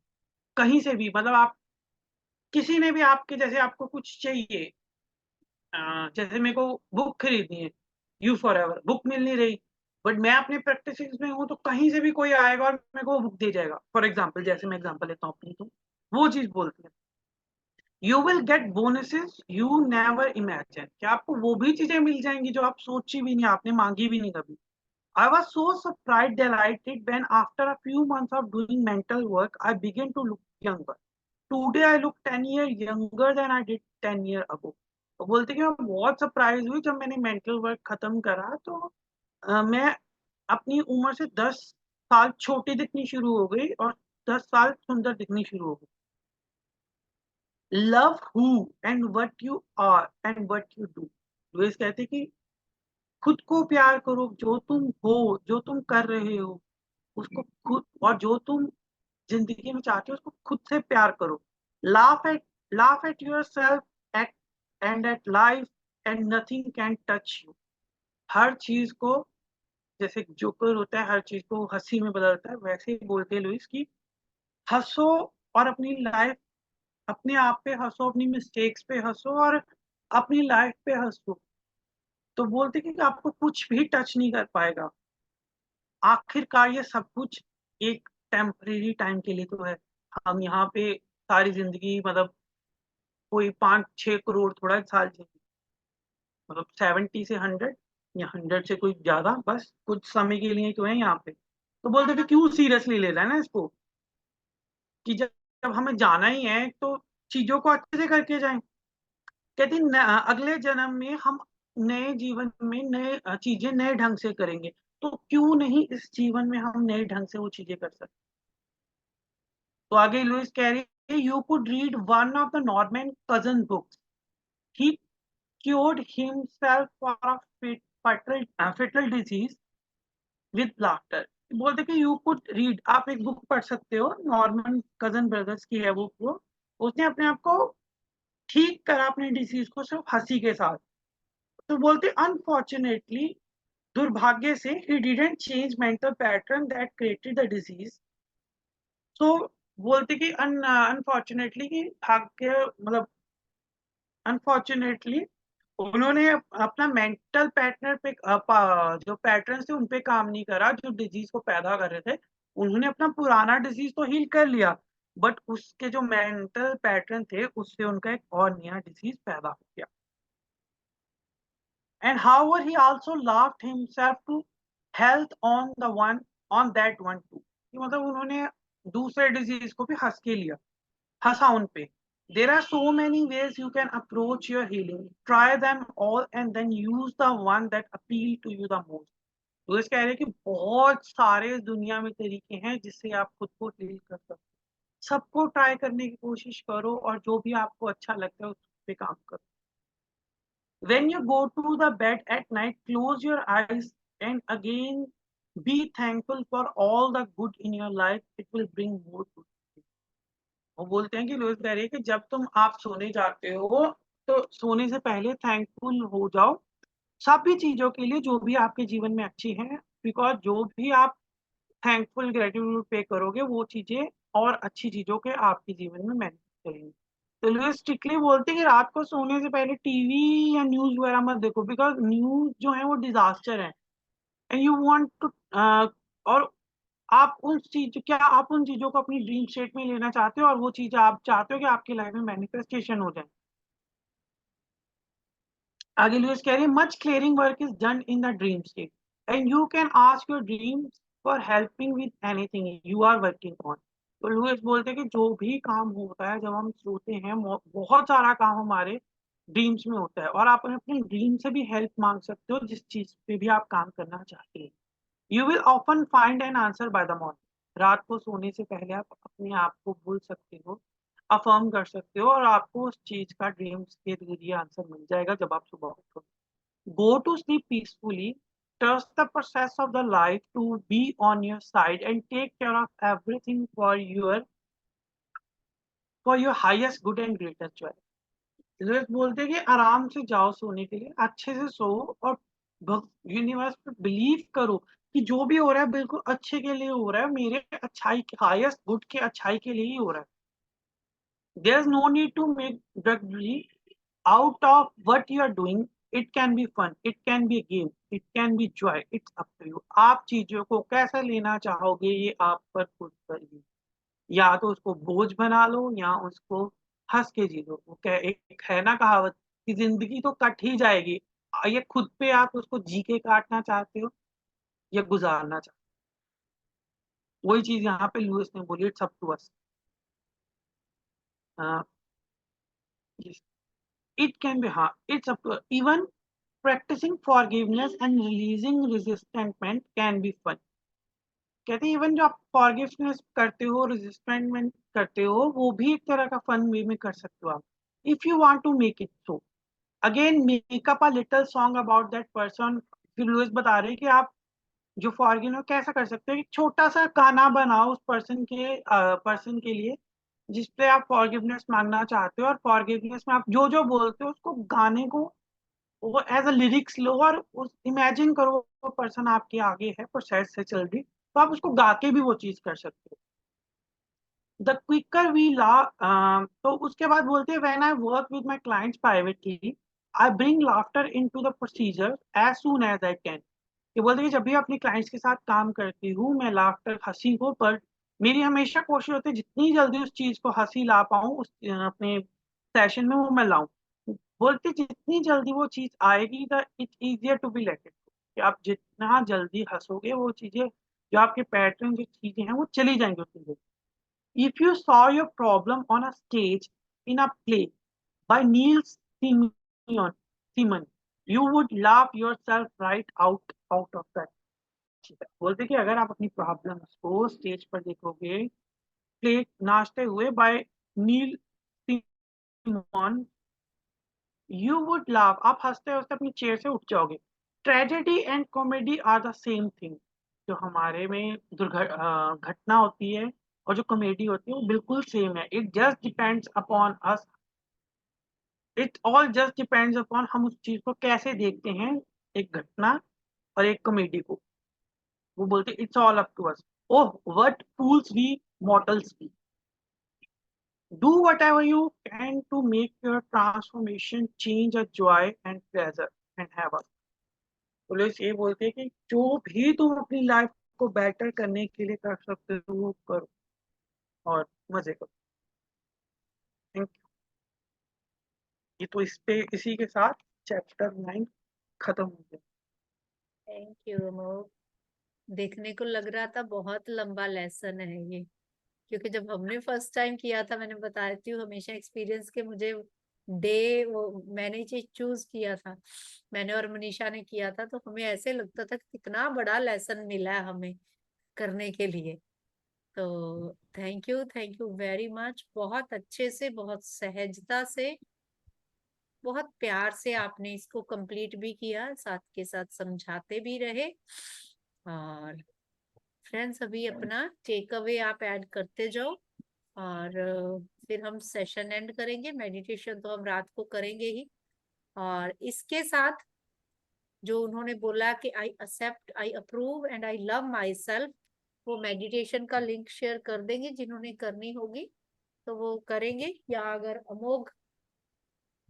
कहीं से भी, मतलब आप किसी ने भी आपके जैसे आपको कुछ चाहिए, जैसे मेरे को बुक खरीदनी है, यू फॉर एवर बुक मिल नहीं रही, बट मैं अपने प्रैक्टिस में हूँ तो कहीं से भी कोई आएगा और मेरे को वो बुक दे जाएगा। फॉर एग्जाम्पल, जैसे मैं एग्जाम्पल लेता हूँ अपनी, तो वो चीज बोलती है you will get bonuses you never imagine, कि आपको वो भी चीजें मिल जाएंगी जो आप सोची भी नहीं, आपने मांगी भी नहीं कभी। I was so surprised, delighted when after a few months of doing mental work, I began to look younger. Today I look 10 years younger than I did 10 years ago. तो बोलते कि मैं बहुत सरप्राइज हुई जब मैंने मेंटल वर्क खत्म करा, तो मैं अपनी उम्र से 10 साल छोटी दिखनी शुरू हो गई और 10 साल सुंदर दिखनी शुरू हो गई। Love who and what you are and what you do. Louise कहते कि खुद को प्यार करो, जो तुम हो, जो तुम कर रहे हो उसको खुद, और जो तुम जिंदगी में चाहते हो उसको खुद से प्यार करो। Laugh at laugh at yourself at and at life, and nothing can touch you. हर चीज को, जैसे जोकर होता है हर चीज को हंसी में बदलता है, वैसे ही बोलते हैं लुइस की हंसो और अपनी लाइफ, अपने आप पे हंसो, अपनी मिस्टेक्स पे हंसो और अपनी लाइफ पे हंसो। तो बोलते कि आपको कुछ भी टच नहीं कर पाएगा। आखिरकार ये सब कुछ एक टेम्परेरी टाइम के लिए तो है। हम यहाँ पे सारी जिंदगी, मतलब कोई 5-6 करोड़ थोड़ा साल जिंदगी, मतलब 70 से 100 या 100 से कोई ज्यादा, बस कुछ समय के लिए तो है यहाँ पे। तो बोलते थे क्यों सीरियसली ले रहा है ना इसको, कि जब हमें जाना ही है तो चीजों को अच्छे से करके जाएं। कहती अगले जन्म में हम नए जीवन में नए चीजें नए ढंग से करेंगे, तो क्यों नहीं इस जीवन में हम नए ढंग से वो चीजें कर सकते। तो आगे लुइस कह रही है you could read one of the Norman cousin books, he cured himself for a fatal disease with laughter. बोलते कि यू कुड रीड, आप एक बुक पढ़ सकते हो, नॉर्मन कजन ब्रदर्स की है वो उसने अपने आप को ठीक करा अपने डिसीज को सिर्फ हंसी के साथ। तो बोलते अनफॉर्चुनेटली, दुर्भाग्य से ही didn't change mental pattern that created the disease. So बोलते कि अनफॉर्चुनेटली कि भाग्य, मतलब अनफॉर्चुनेटली उन्होंने अपना मेंटल पैटर्न पे जो पैटर्न थे उन पे काम नहीं करा जो डिजीज को पैदा कर रहे थे। उन्होंने अपना पुराना डिजीज तो हील कर लिया, बट उसके जो मेंटल पैटर्न थे उससे उनका एक और नया डिजीज पैदा हो गया। And however he also laughed himself to health on that one too, मतलब उन्होंने दूसरे डिजीज को भी हंस के लिया, हंसा उन पे। There are so many ways you can approach your healing, try them all and then use the one that appeal to you the most. तो इस कह रहे हैं कि बहुत सारे दुनिया में तरीके हैं जिससे आप खुद को हील कर सकते हो, सबको ट्राई करने की कोशिश करो और जो भी आपको अच्छा लगता है उस पे काम करो। When you go to the bed at night, close your eyes and again be thankful for all the good in your life. It will bring more good. वो बोलते हैं कि लुइस कह रही है कि जब तुम आप सोने जाते हो तो सोने से पहले थैंकफुल हो जाओ सभी चीजों के लिए जो भी आपके जीवन में अच्छी हैं, बिकॉज जो भी आप थैंकफुल ग्रेटिट्यूड पे करोगे वो चीजें और अच्छी चीजों के आपके जीवन में मैनिफेस्ट करेंगी। तो लुइस स्ट्रिकली बोलते हैं कि रात को सोने से पहले टीवी या न्यूज वगैरह मत देखो, बिकॉज न्यूज जो है वो डिजास्टर है। एंड यू वांट टू और आप क्या आप उन चीजों को अपनी ड्रीम स्टेट में लेना चाहते हो और वो चीज आप चाहते हो कि आपकी लाइफ में मैनिफेस्टेशन हो जाए। आगे लुइस कह रही है much clearing work is done in the dream state and you can ask your dream for helping with anything you are working on. तो लुइस बोलते हैं कि जो भी काम होता है जब हम सोते हैं बहुत सारा काम हमारे ड्रीम्स में होता है और आप अपने ड्रीम से भी हेल्प मांग सकते हो जिस चीज पे भी आप काम करना चाहते हैं। You will often find an answer by the morning. रात को सोने से पहले आप अपने आप को बोल सकते हो, अफर्म कर सकते हो और आपको उस चीज का ड्रीम्स के जरिए आंसर मिल जाएगा जब आप सुबह उठो। Go to sleep peacefully, trust the process of the life to be on your side and take care of everything for your highest good and greatest joy। लोग बोलते हैं कि आराम से जाओ सोने के लिए, अच्छे से सो और यूनिवर्स पे बिलीव करो कि जो भी हो रहा है बिल्कुल अच्छे के लिए हो रहा है, मेरे अच्छाई हाईएस्ट गुड के अच्छाई के लिए ही हो रहा है। There is no need to make drug out of what you are doing। it can be fun, it can be a game, it can be joy, it's up to you। आप चीजों को कैसे लेना चाहोगे ये आप पर खुद पर ही, या तो उसको बोझ बना लो या उसको हंस के जी लो। वो क्या एक है ना कहावत कि जिंदगी तो कट ही जाएगी, ये खुद पे आप उसको जी के काटना चाहते हो या गुजारना चाहते हो। वही चीज यहाँ पे लुइस ने बोली, it's up to us. It can be, हाँ it's up to even practicing forgiveness and releasing resentment can be fun। कहते हैं इवन जो आप फॉरगिवनेस करते हो, रेजिस्टेंट करते हो, वो भी एक तरह का फन वे में कर सकते हो आप, if you want to make it so. Again make up a little song about that person. फिर लुइस बता रहे हैं कि आप जो फॉरगिव कैसा कर सकते हो, एक छोटा सा गाना बनाओ उस पर्सन के लिए जिसपे आप फॉरगिवनेस मांगना चाहते हो, और फॉरगिवनेस में आप जो जो बोलते हो उसको गाने को वो एज अ लिरिक्स लो और उस इमेजिन करो वो पर्सन आपके आगे है प्रोसेस से चल रही, तो आप उसको गा के भी वो चीज कर सकते हो। द क्विकर वी ला तो उसके बाद बोलते हैं when I work with my clients privately I bring laughter into the procedure as soon as I can. ये बोलते हैं कि जब भी अपने क्लाइंट्स के साथ काम करती हूँ मैं लाफ्टर हंसी को, पर मेरी हमेशा कोशिश होती है जितनी जल्दी उस चीज को हंसी ला पाऊँ उस अपने सेशन में वो मैं लाऊं। बोलते जितनी जल्दी वो चीज आएगी the it easier to be let it, कि आप जितना जल्दी हंसोगे वो चीजें जो आपके पैटर्न जो चीजें हैं वो चली जाएंगी उतनी जल्दी। If you saw your problem on a stage in a play by Niels semen you would laugh your self right out of that. बोलते कि अगर आप अपनी प्रॉब्लम्स को स्टेज पर देखोगे प्ले नाचते हुए by Neil Simon, you would love, आप हंसते हंसते अपनी चेयर से उठ जाओगे। Tragedy and comedy are the same thing. जो हमारे में घटना होती है और जो कॉमेडी होती है वो बिल्कुल सेम है। It just depends upon us, it all just depends upon हम उस चीज को कैसे देखते हैं, एक घटना और एक कॉमेडी को। वो बोलते it's all up to us. Oh what fools we models be. Do whatever you can to make your transformation change a joy and pleasure and have a। Police ये बोलती है कि जो भी तुम अपनी लाइफ को बेटर करने के लिए कर सकते हो वो करो। और मजे करो। Thank you. ये तो इस पे इसी के साथ चैप्टर 9 खत्म हो गया। Thank you Amok. देखने को लग रहा था बहुत लंबा लेसन है ये, क्योंकि जब हमने फर्स्ट टाइम किया था, मैंने बताती हूँ हमेशा एक्सपीरियंस के मुझे डे वो मैंने चीज चूज किया था, मैंने और मनीषा ने किया था, तो हमें ऐसे लगता था कि कितना बड़ा लेसन मिला है हमें करने के लिए। तो थैंक यू वेरी मच। बहुत अच्छे से, बहुत सहजता से, बहुत प्यार से आपने इसको कंप्लीट भी किया, साथ के साथ समझाते भी रहे। और फ्रेंड्स, अभी अपना टेक अवे आप ऐड करते जाओ, और फिर हम सेशन एंड करेंगे। मेडिटेशन तो हम रात को करेंगे ही, और इसके साथ जो उन्होंने बोला कि I accept, I approve and I love myself, वो मेडिटेशन का लिंक शेयर कर देंगे, जिन्होंने करनी होगी तो वो करेंगे। या अगर Amogh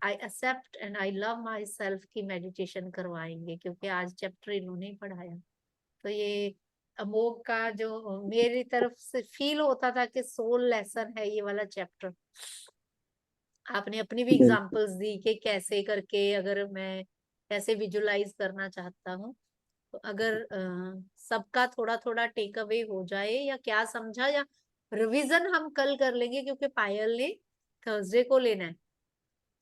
I accept and I love myself की मेडिटेशन करवाएंगे, क्योंकि आज चैप्टर इन्होंने ही पढ़ाया। तो ये अमोघ का जो मेरी तरफ से फील होता था कि सोल लेसन है ये वाला चैप्टर। आपने अपनी भी बिल्कुल। एग्जांपल्स दी कि कैसे करके अगर मैं कैसे विजुलाइज करना चाहता हूँ, तो अगर सबका थोड़ा थोड़ा टेक अवे हो जाए, या क्या समझा, या रिवीजन हम कल कर लेंगे, क्योंकि पायल ने थर्सडे को लेना है।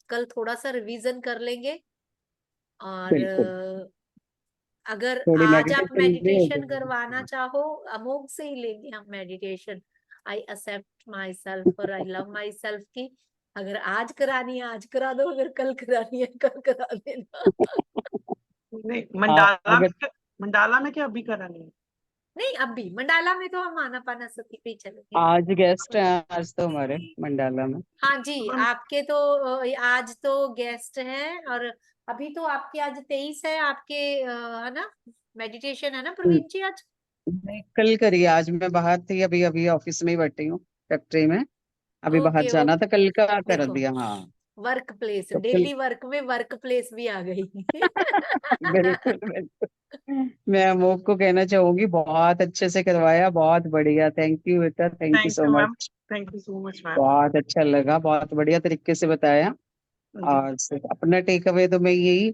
कल थोड़ा सा रिवीजन कर लेंगे, और बिल्कुल, अगर थोड़ी आज आप मेडिटेशन भी हो मेडिटेशन करवाना जाएगी। चाहो, अमोघ से ही लेंगे हम meditation. I accept myself और आई लव माई सेल्फ की। अगर आज करानी है आज करा दो, अगर कल करानी है कल करा देना। नहीं, अगर मंडाला में क्या अभी करा नहीं है? नहीं, अभी मंडाला में तो हम आनापानासती पे ही चलेंगे। आज गेस्ट हैं, आज तो हमारे मंडाला में। हाँ जी, हम आपके तो आज तो गेस्ट हैं, और अभी तो आपकी आज 23 है आपके, है ना, मेडिटेशन है ना प्रवीण जी आज? नहीं, कल करिए, आज मैं बाहर थी, अभी अभी ऑफिस में ही बैठी हूँ, फैक्ट्री में। अभी बाहर ओके जाना था, ओके। कल का कर देखो, दिया, हाँ। वर्क प्लेस, तो कल डेली वर्क में वर्क प्लेस भी आ गई। बिल्कुल बिल्कुल। मैं अमोक को कहना चाहूंगी, बहुत अच्छे से करवाया, बहुत बढ़िया, थैंक यू बेटा, thank you thank so you ma'am. Much. Thank you so much ma'am. बहुत अच्छा लगा, बहुत बढ़िया तरीके से बताया। जी। और अपना टेक अवे तो मैं यही,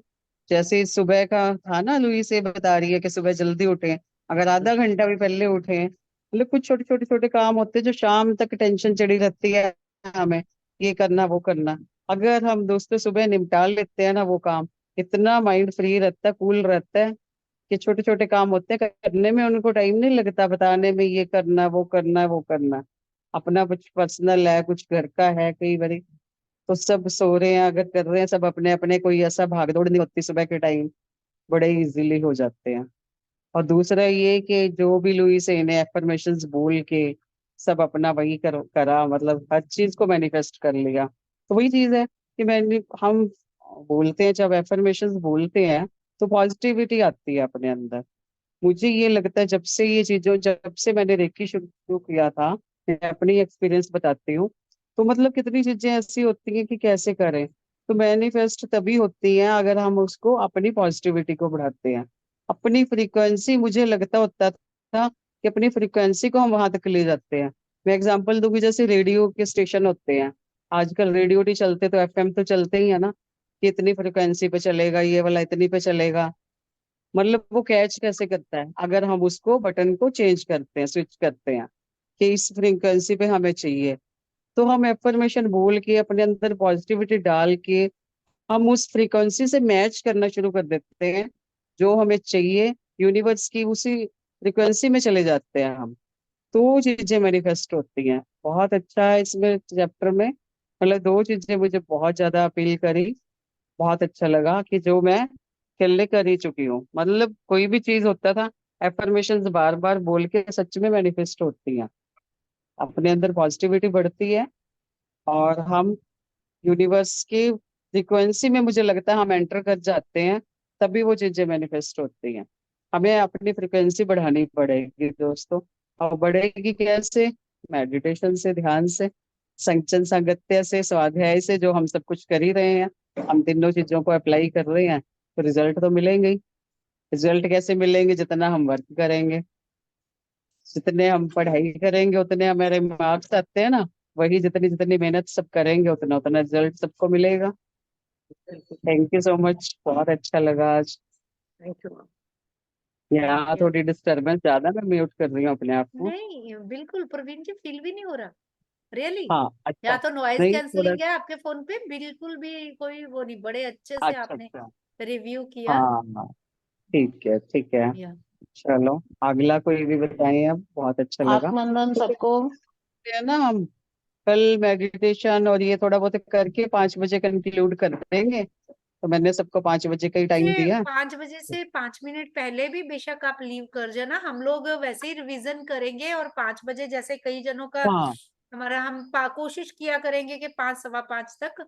जैसे सुबह का था ना, लुई से बता रही है कि सुबह जल्दी उठे, अगर आधा घंटा भी पहले उठे, मतलब कुछ छोटे छोटे छोटे काम होते हैं जो शाम तक टेंशन चढ़ी रहती है हमें, ये करना वो करना, अगर हम दोस्तों सुबह निपटा लेते हैं ना वो काम, इतना माइंड फ्री रहता है, कूल रहता है, कि छोटे छोटे काम होते हैं करने में उनको टाइम नहीं लगता, बताने में ये करना वो करना वो करना। अपना कुछ पर्सनल है, कुछ घर का है, कई बार तो सब सो रहे हैं, अगर कर रहे हैं सब अपने अपने, कोई ऐसा भागदौड़ नहीं होती सुबह के टाइम, बड़े इजीली हो जाते हैं। और दूसरा ये कि जो भी लुई से इन्हें एफर्मेशंस बोल के सब अपना वही करा, मतलब हर चीज को मैनिफेस्ट कर लिया। तो वही चीज है कि मैंने हम बोलते हैं, जब एफर्मेशंस बोलते हैं तो पॉजिटिविटी आती है अपने अंदर। मुझे ये लगता है जब से ये चीजों, जब से मैंने रेकी शुरू किया था, मैं अपनी एक्सपीरियंस बताती हूँ, तो मतलब कितनी चीजें ऐसी होती हैं कि कैसे करें। तो मैनिफेस्ट तभी होती हैं अगर हम उसको, अपनी पॉजिटिविटी को बढ़ाते हैं, अपनी फ्रीक्वेंसी, मुझे लगता होता था कि अपनी फ्रीक्वेंसी को हम वहां तक ले जाते हैं। मैं एग्जांपल दूंगी, जैसे रेडियो के स्टेशन होते हैं, आजकल रेडियो नहीं चलते तो एफएम तो चलते ही है ना, कि इतनी फ्रिक्वेंसी पे चलेगा, ये वाला इतनी पे चलेगा, मतलब वो कैच कैसे करता है, अगर हम उसको बटन को चेंज करते हैं, स्विच करते हैं कि इस फ्रीक्वेंसी पे हमें चाहिए, तो हम एफर्मेशन बोल के अपने अंदर पॉजिटिविटी डाल के हम उस फ्रीक्वेंसी से मैच करना शुरू कर देते हैं, जो हमें चाहिए, यूनिवर्स की उसी फ्रीक्वेंसी में चले जाते हैं हम, तो वो चीजें मैनिफेस्ट होती हैं। बहुत अच्छा है इसमें चैप्टर में, मतलब दो चीजें मुझे बहुत ज्यादा अपील करी, बहुत अच्छा लगा कि जो मैं पहले कर ही चुकी हूँ, मतलब कोई भी चीज होता था, एफर्मेशंस बार बार बोल के सच में मैनिफेस्ट होती हैं, अपने अंदर पॉजिटिविटी बढ़ती है, और हम यूनिवर्स की फ्रीक्वेंसी में, मुझे लगता है हम एंटर कर जाते हैं, तभी वो चीजें मैनिफेस्ट होती हैं। हमें अपनी फ्रीक्वेंसी बढ़ानी पड़ेगी दोस्तों, और बढ़ेगी कैसे? मेडिटेशन से, ध्यान से, संचन सागत्य से, स्वाध्याय से, जो हम सब कुछ कर ही रहे हैं, हम तीनों चीजों को अप्लाई कर रहे हैं, तो रिजल्ट तो मिलेंगे ही। रिजल्ट कैसे मिलेंगे? जितना हम वर्क करेंगे। जितने हम पढ़ाई करेंगे उतने हमारे मार्क्स आते हैं ना, वही जितनी जितनी मेहनत सब करेंगे उतना उतना रिजल्ट सबको मिलेगा। बिल्कुल। थैंक यू सो मच, बहुत अच्छा लगा आज। Thank you ma'am. यहाँ यस, थोड़ी डिस्टरबेंस ज्यादा, मैं म्यूट कर रही हूँ अपने आप को। नहीं बिल्कुल प्रवीण जी फील भी नहीं हो रहा, रियली। हाँ अच्छा। या तो नॉइज नहीं थोड़ा। कैंसलिंग है आपके फोन पे, बिल्कुल भी कोई वो नहीं, बड़े अच्छे से अच्छा आपने अच्छा। रिव्यू किया। हाँ हाँ, ठीक है ठीक है। या चलो अगला कोई भी बताइए, अब बहुत अच्छा लगा। आत्मनंदन सबको। है ना, हम कल मेडिटेशन और ये थोड़ा बहुत करके 5 बजे कंक्लूड कर देंगे, तो मैंने सबको 5 बजे का ही टाइम से दिया। 5 बजे से 5 मिनट पहले भी बेशक आप लीव कर जाना, हम लोग वैसे ही रिवीजन करेंगे। और 5 बजे जैसे कई जनों का हाँ हमारा, हम कोशिश किया करेंगे कि 5 सवा 5 तक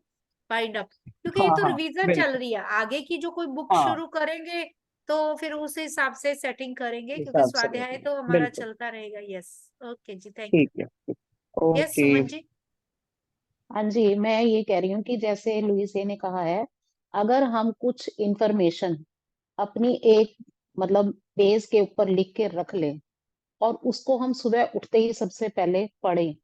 फाइंड अप, क्योंकि ये हाँ तो हाँ रिवीजन चल बिल्कुल। रही है। आगे की जो कोई बुक हाँ शुरू करेंगे तो फिर उस हिसाब से सेटिंग करेंगे, इस क्योंकि हिसाब से स्वाध्याय करेंगे। तो हमारा बिल्कुल। चलता रहेगा। यस, ओके जी, थैंक ठीक यू। है। Yes okay. सुमन जी। हाँ जी, मैं ये कह रही हूँ कि जैसे लुइसे ने कहा है, अगर हम कुछ इंफॉर्मेशन अपनी एक मतलब पेज के ऊपर लिख के रख लें और उसको हम सुबह उठते ही सबसे पहले पढ़ें,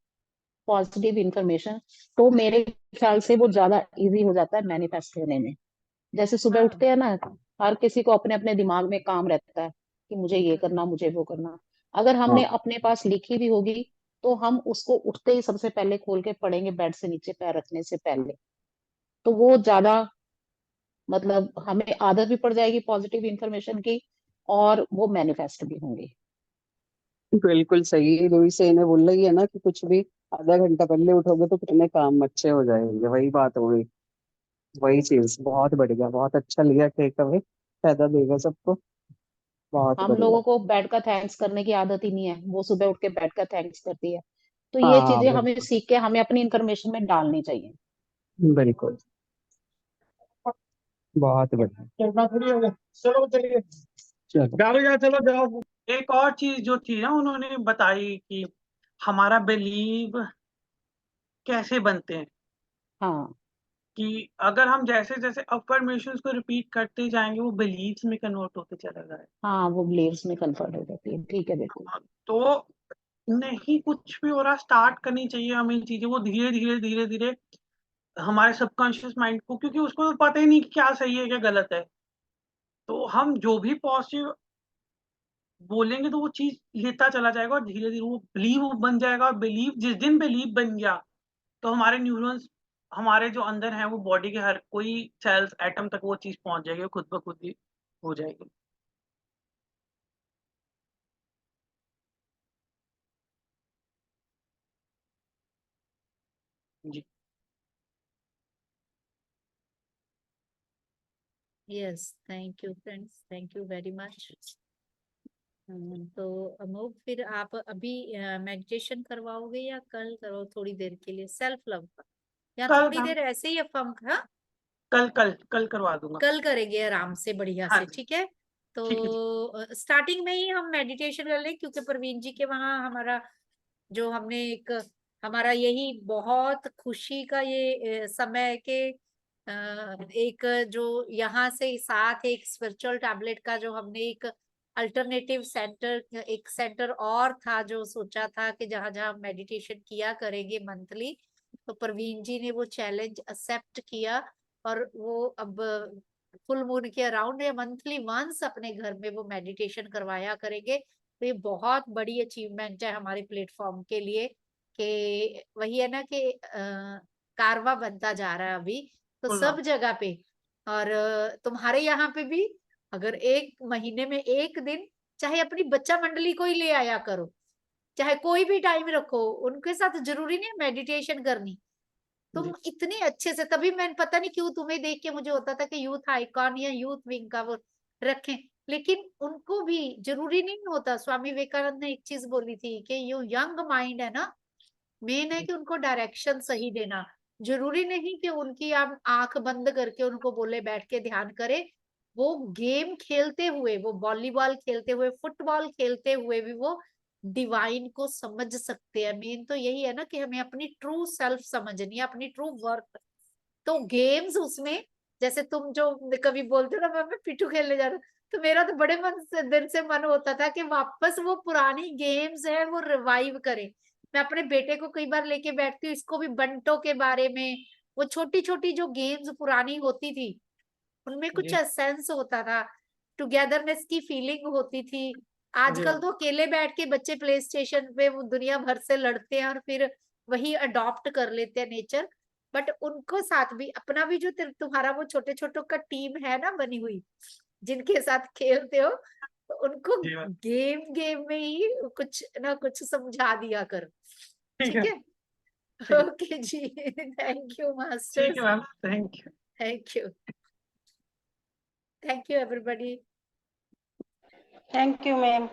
पॉजिटिव इंफॉर्मेशन, तो मेरे ख्याल से वो ज्यादा इजी हो जाता है मैनिफेस्ट होने में। जैसे सुबह हाँ, उठते हैं ना, हर किसी को अपने अपने दिमाग में काम रहता है कि मुझे ये करना, मुझे वो करना। अगर हाँ हमने अपने पास लिखी भी होगी तो हम उसको उठते ही सबसे पहले खोल के पढ़ेंगे, बेड से नीचे पैर रखने से पहले। तो वो ज्यादा मतलब हमें आदत भी पड़ जाएगी पॉजिटिव इंफॉर्मेशन की, और वो मैनिफेस्ट भी होंगी। बिल्कुल सही, लुइस ने बोल रही है ना कि कुछ भी आधा घंटा पहले उठोगे तो कितने काम अच्छे हो जाएंगे, वही बात हो गई। वही चीज बहुत बढ़िया, बहुत अच्छा लिया टेक अवे, फायदा देगा सबको। बहुत हम बढ़िया। लोगों को बेड का थैंक्स करने की आदत ही नहीं है, वो सुबह उठ के बेड का थैंक्स करती है। तो ये हाँ चीजें हमें बिल्कुल। सीख के हमें अपनी इंफॉर्मेशन में डालनी चाहिए। बिल्कुल। बहुत बढ़िया। चलो चलिए। चलो जाओ यार, चलो जाओ। एक और चीज जो थी ना, उन्होंने बताई कि हमारा बिलीव कैसे बनते हैं। हाँ कि अगर हम जैसे जैसे अफर्मेशंस को रिपीट करते जाएंगे वो बिलीव्स में कन्वर्ट होते चला जाएगा। हाँ, वो बिलीव्स में कन्वर्ट हो जाती है, ठीक है बिल्कुल। तो नहीं कुछ भी हो रहा, स्टार्ट करनी चाहिए हमें चीजें, वो धीरे धीरे धीरे धीरे हमारे सबकॉन्शियस माइंड को, क्योंकि उसको तो पता ही नहीं कि क्या सही है क्या गलत है। तो हम जो भी पॉजिटिव बोलेंगे तो वो चीज लेता चला जाएगा और धीरे धीरे वो बिलीव बन जाएगा। और बिलीव जिस दिन बिलीव बन गया तो हमारे न्यूरॉन्स, हमारे जो अंदर है वो बॉडी के हर कोई सेल्स एटम तक वो चीज पहुंच जाएगी, खुद ब खुद ही हो जाएगी। जी। Yes, thank you friends, thank you very much. तो अमोघ, फिर आप अभी मेडिटेशन करवाओगे या कल करो थोड़ी देर के लिए सेल्फ लव का, या कल थोड़ी हम देर ऐसे ही अफम का? कल करवा दूंगा। कल करेंगे आराम से बढ़िया हाँ से, जी। ठीक है। ठीक है जी। तो स्टार्टिंग में ही हम मेडिटेशन कर लें, क्योंकि प्रवीण जी के वहाँ हमारा जो हमने एक, हमारा यही बहुत खुशी का ये समय के एक जो यहाँ से साथ एक स्पिरिचुअल टैबलेट का जो हमने एक अल्टरनेटिव सेंटर, एक सेंटर और था जो सोचा था कि जहां जहां मेडिटेशन किया करेंगे मंथली। तो प्रवीण जी ने वो चैलेंज एक्सेप्ट किया और वो अब फुल मून के अराउंड या मंथली वंस अपने घर में वो मेडिटेशन करवाया करेंगे। तो ये बहुत बड़ी अचीवमेंट है हमारे प्लेटफॉर्म के लिए, कि वही है ना कि कारवा बनता जा रहा है अभी तो फुल सब जगह पे। और तुम्हारे यहाँ पे भी अगर एक महीने में एक दिन चाहे अपनी बच्चा मंडली को ही ले आया करो, चाहे कोई भी टाइम रखो उनके साथ, जरूरी नहीं मेडिटेशन करनी। तुम जी। इतने अच्छे से, तभी मैं पता नहीं क्यों तुम्हें देख के मुझे होता था कि यूथ आइकॉन या यूथ विंग का वो रखें, लेकिन उनको भी जरूरी नहीं होता। स्वामी विवेकानंद ने एक चीज बोली थी कि ये यंग माइंड है ना, मेन है कि उनको डायरेक्शन सही देना। जरूरी नहीं कि उनकी आप आंख बंद करके उनको बोले बैठ के ध्यान करे। वो गेम खेलते हुए, वो वॉलीबॉल खेलते हुए, फुटबॉल खेलते हुए भी वो डिवाइन को समझ सकते हैं। मेन तो यही है ना कि हमें अपनी ट्रू सेल्फ समझनी है, अपनी ट्रू वर्थ। तो गेम्स उसमें, जैसे तुम जो कभी बोलते हो ना मैं पिट्ठू खेलने जा रहा हूँ, तो मेरा तो बड़े दिल से मन होता था कि वापस वो पुरानी गेम्स है वो रिवाइव करें। मैं अपने बेटे को कई बार लेके बैठती हूँ, इसको भी बंटो के बारे में, वो छोटी छोटी जो गेम्स पुरानी होती थी उनमें कुछ जी सेंस होता था, टुगेदरनेस की फीलिंग होती थी। जी आजकल मैम। तो अकेले बैठ के बच्चे प्ले स्टेशन पे वो दुनिया भर से लड़ते हैं और फिर वही अडॉप्ट कर लेते हैं नेचर। बट उनको साथ भी अपना भी जो तुम्हारा वो छोटे छोटों का टीम है ना बनी हुई, जिनके साथ खेलते हो, तो उनको जी मैम। गेम गेम में ही कुछ ना कुछ समझा दिया करो। ठीक ठीक है। है। ठीक है। ओके जी। थैंक यू ठीक मास्टर्स। है ma'am, thank you. Thank you. Thank you everybody. Thank you ma'am.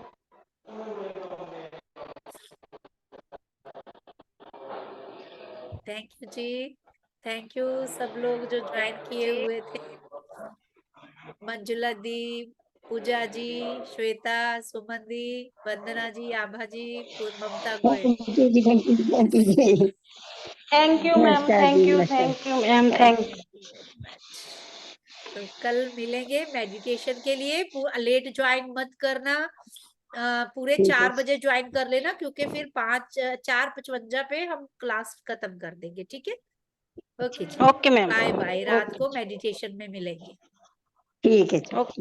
Thank you जी। थैंक यू सब लोग जो ज्वाइन किए हुए थे। मंजुला दी, पूजा जी, श्वेता, सुमन दी, Vandana ji, Abha ji, Mamta Goyal. Thank you ma'am, नमस्कार जी, नमस्कार। थैंक यू मैम, थैंक तो कल मिलेंगे मेडिटेशन के लिए। लेट ज्वाइन मत करना, पूरे ठीक है 4 बजे ज्वाइन कर लेना, क्योंकि फिर 4:55 पे हम क्लास खत्म कर देंगे। ठीक है। ओके जी। Okay ma'am. बाय बाय, रात ओके को मेडिटेशन में मिलेंगे। ठीक है जी। ओके।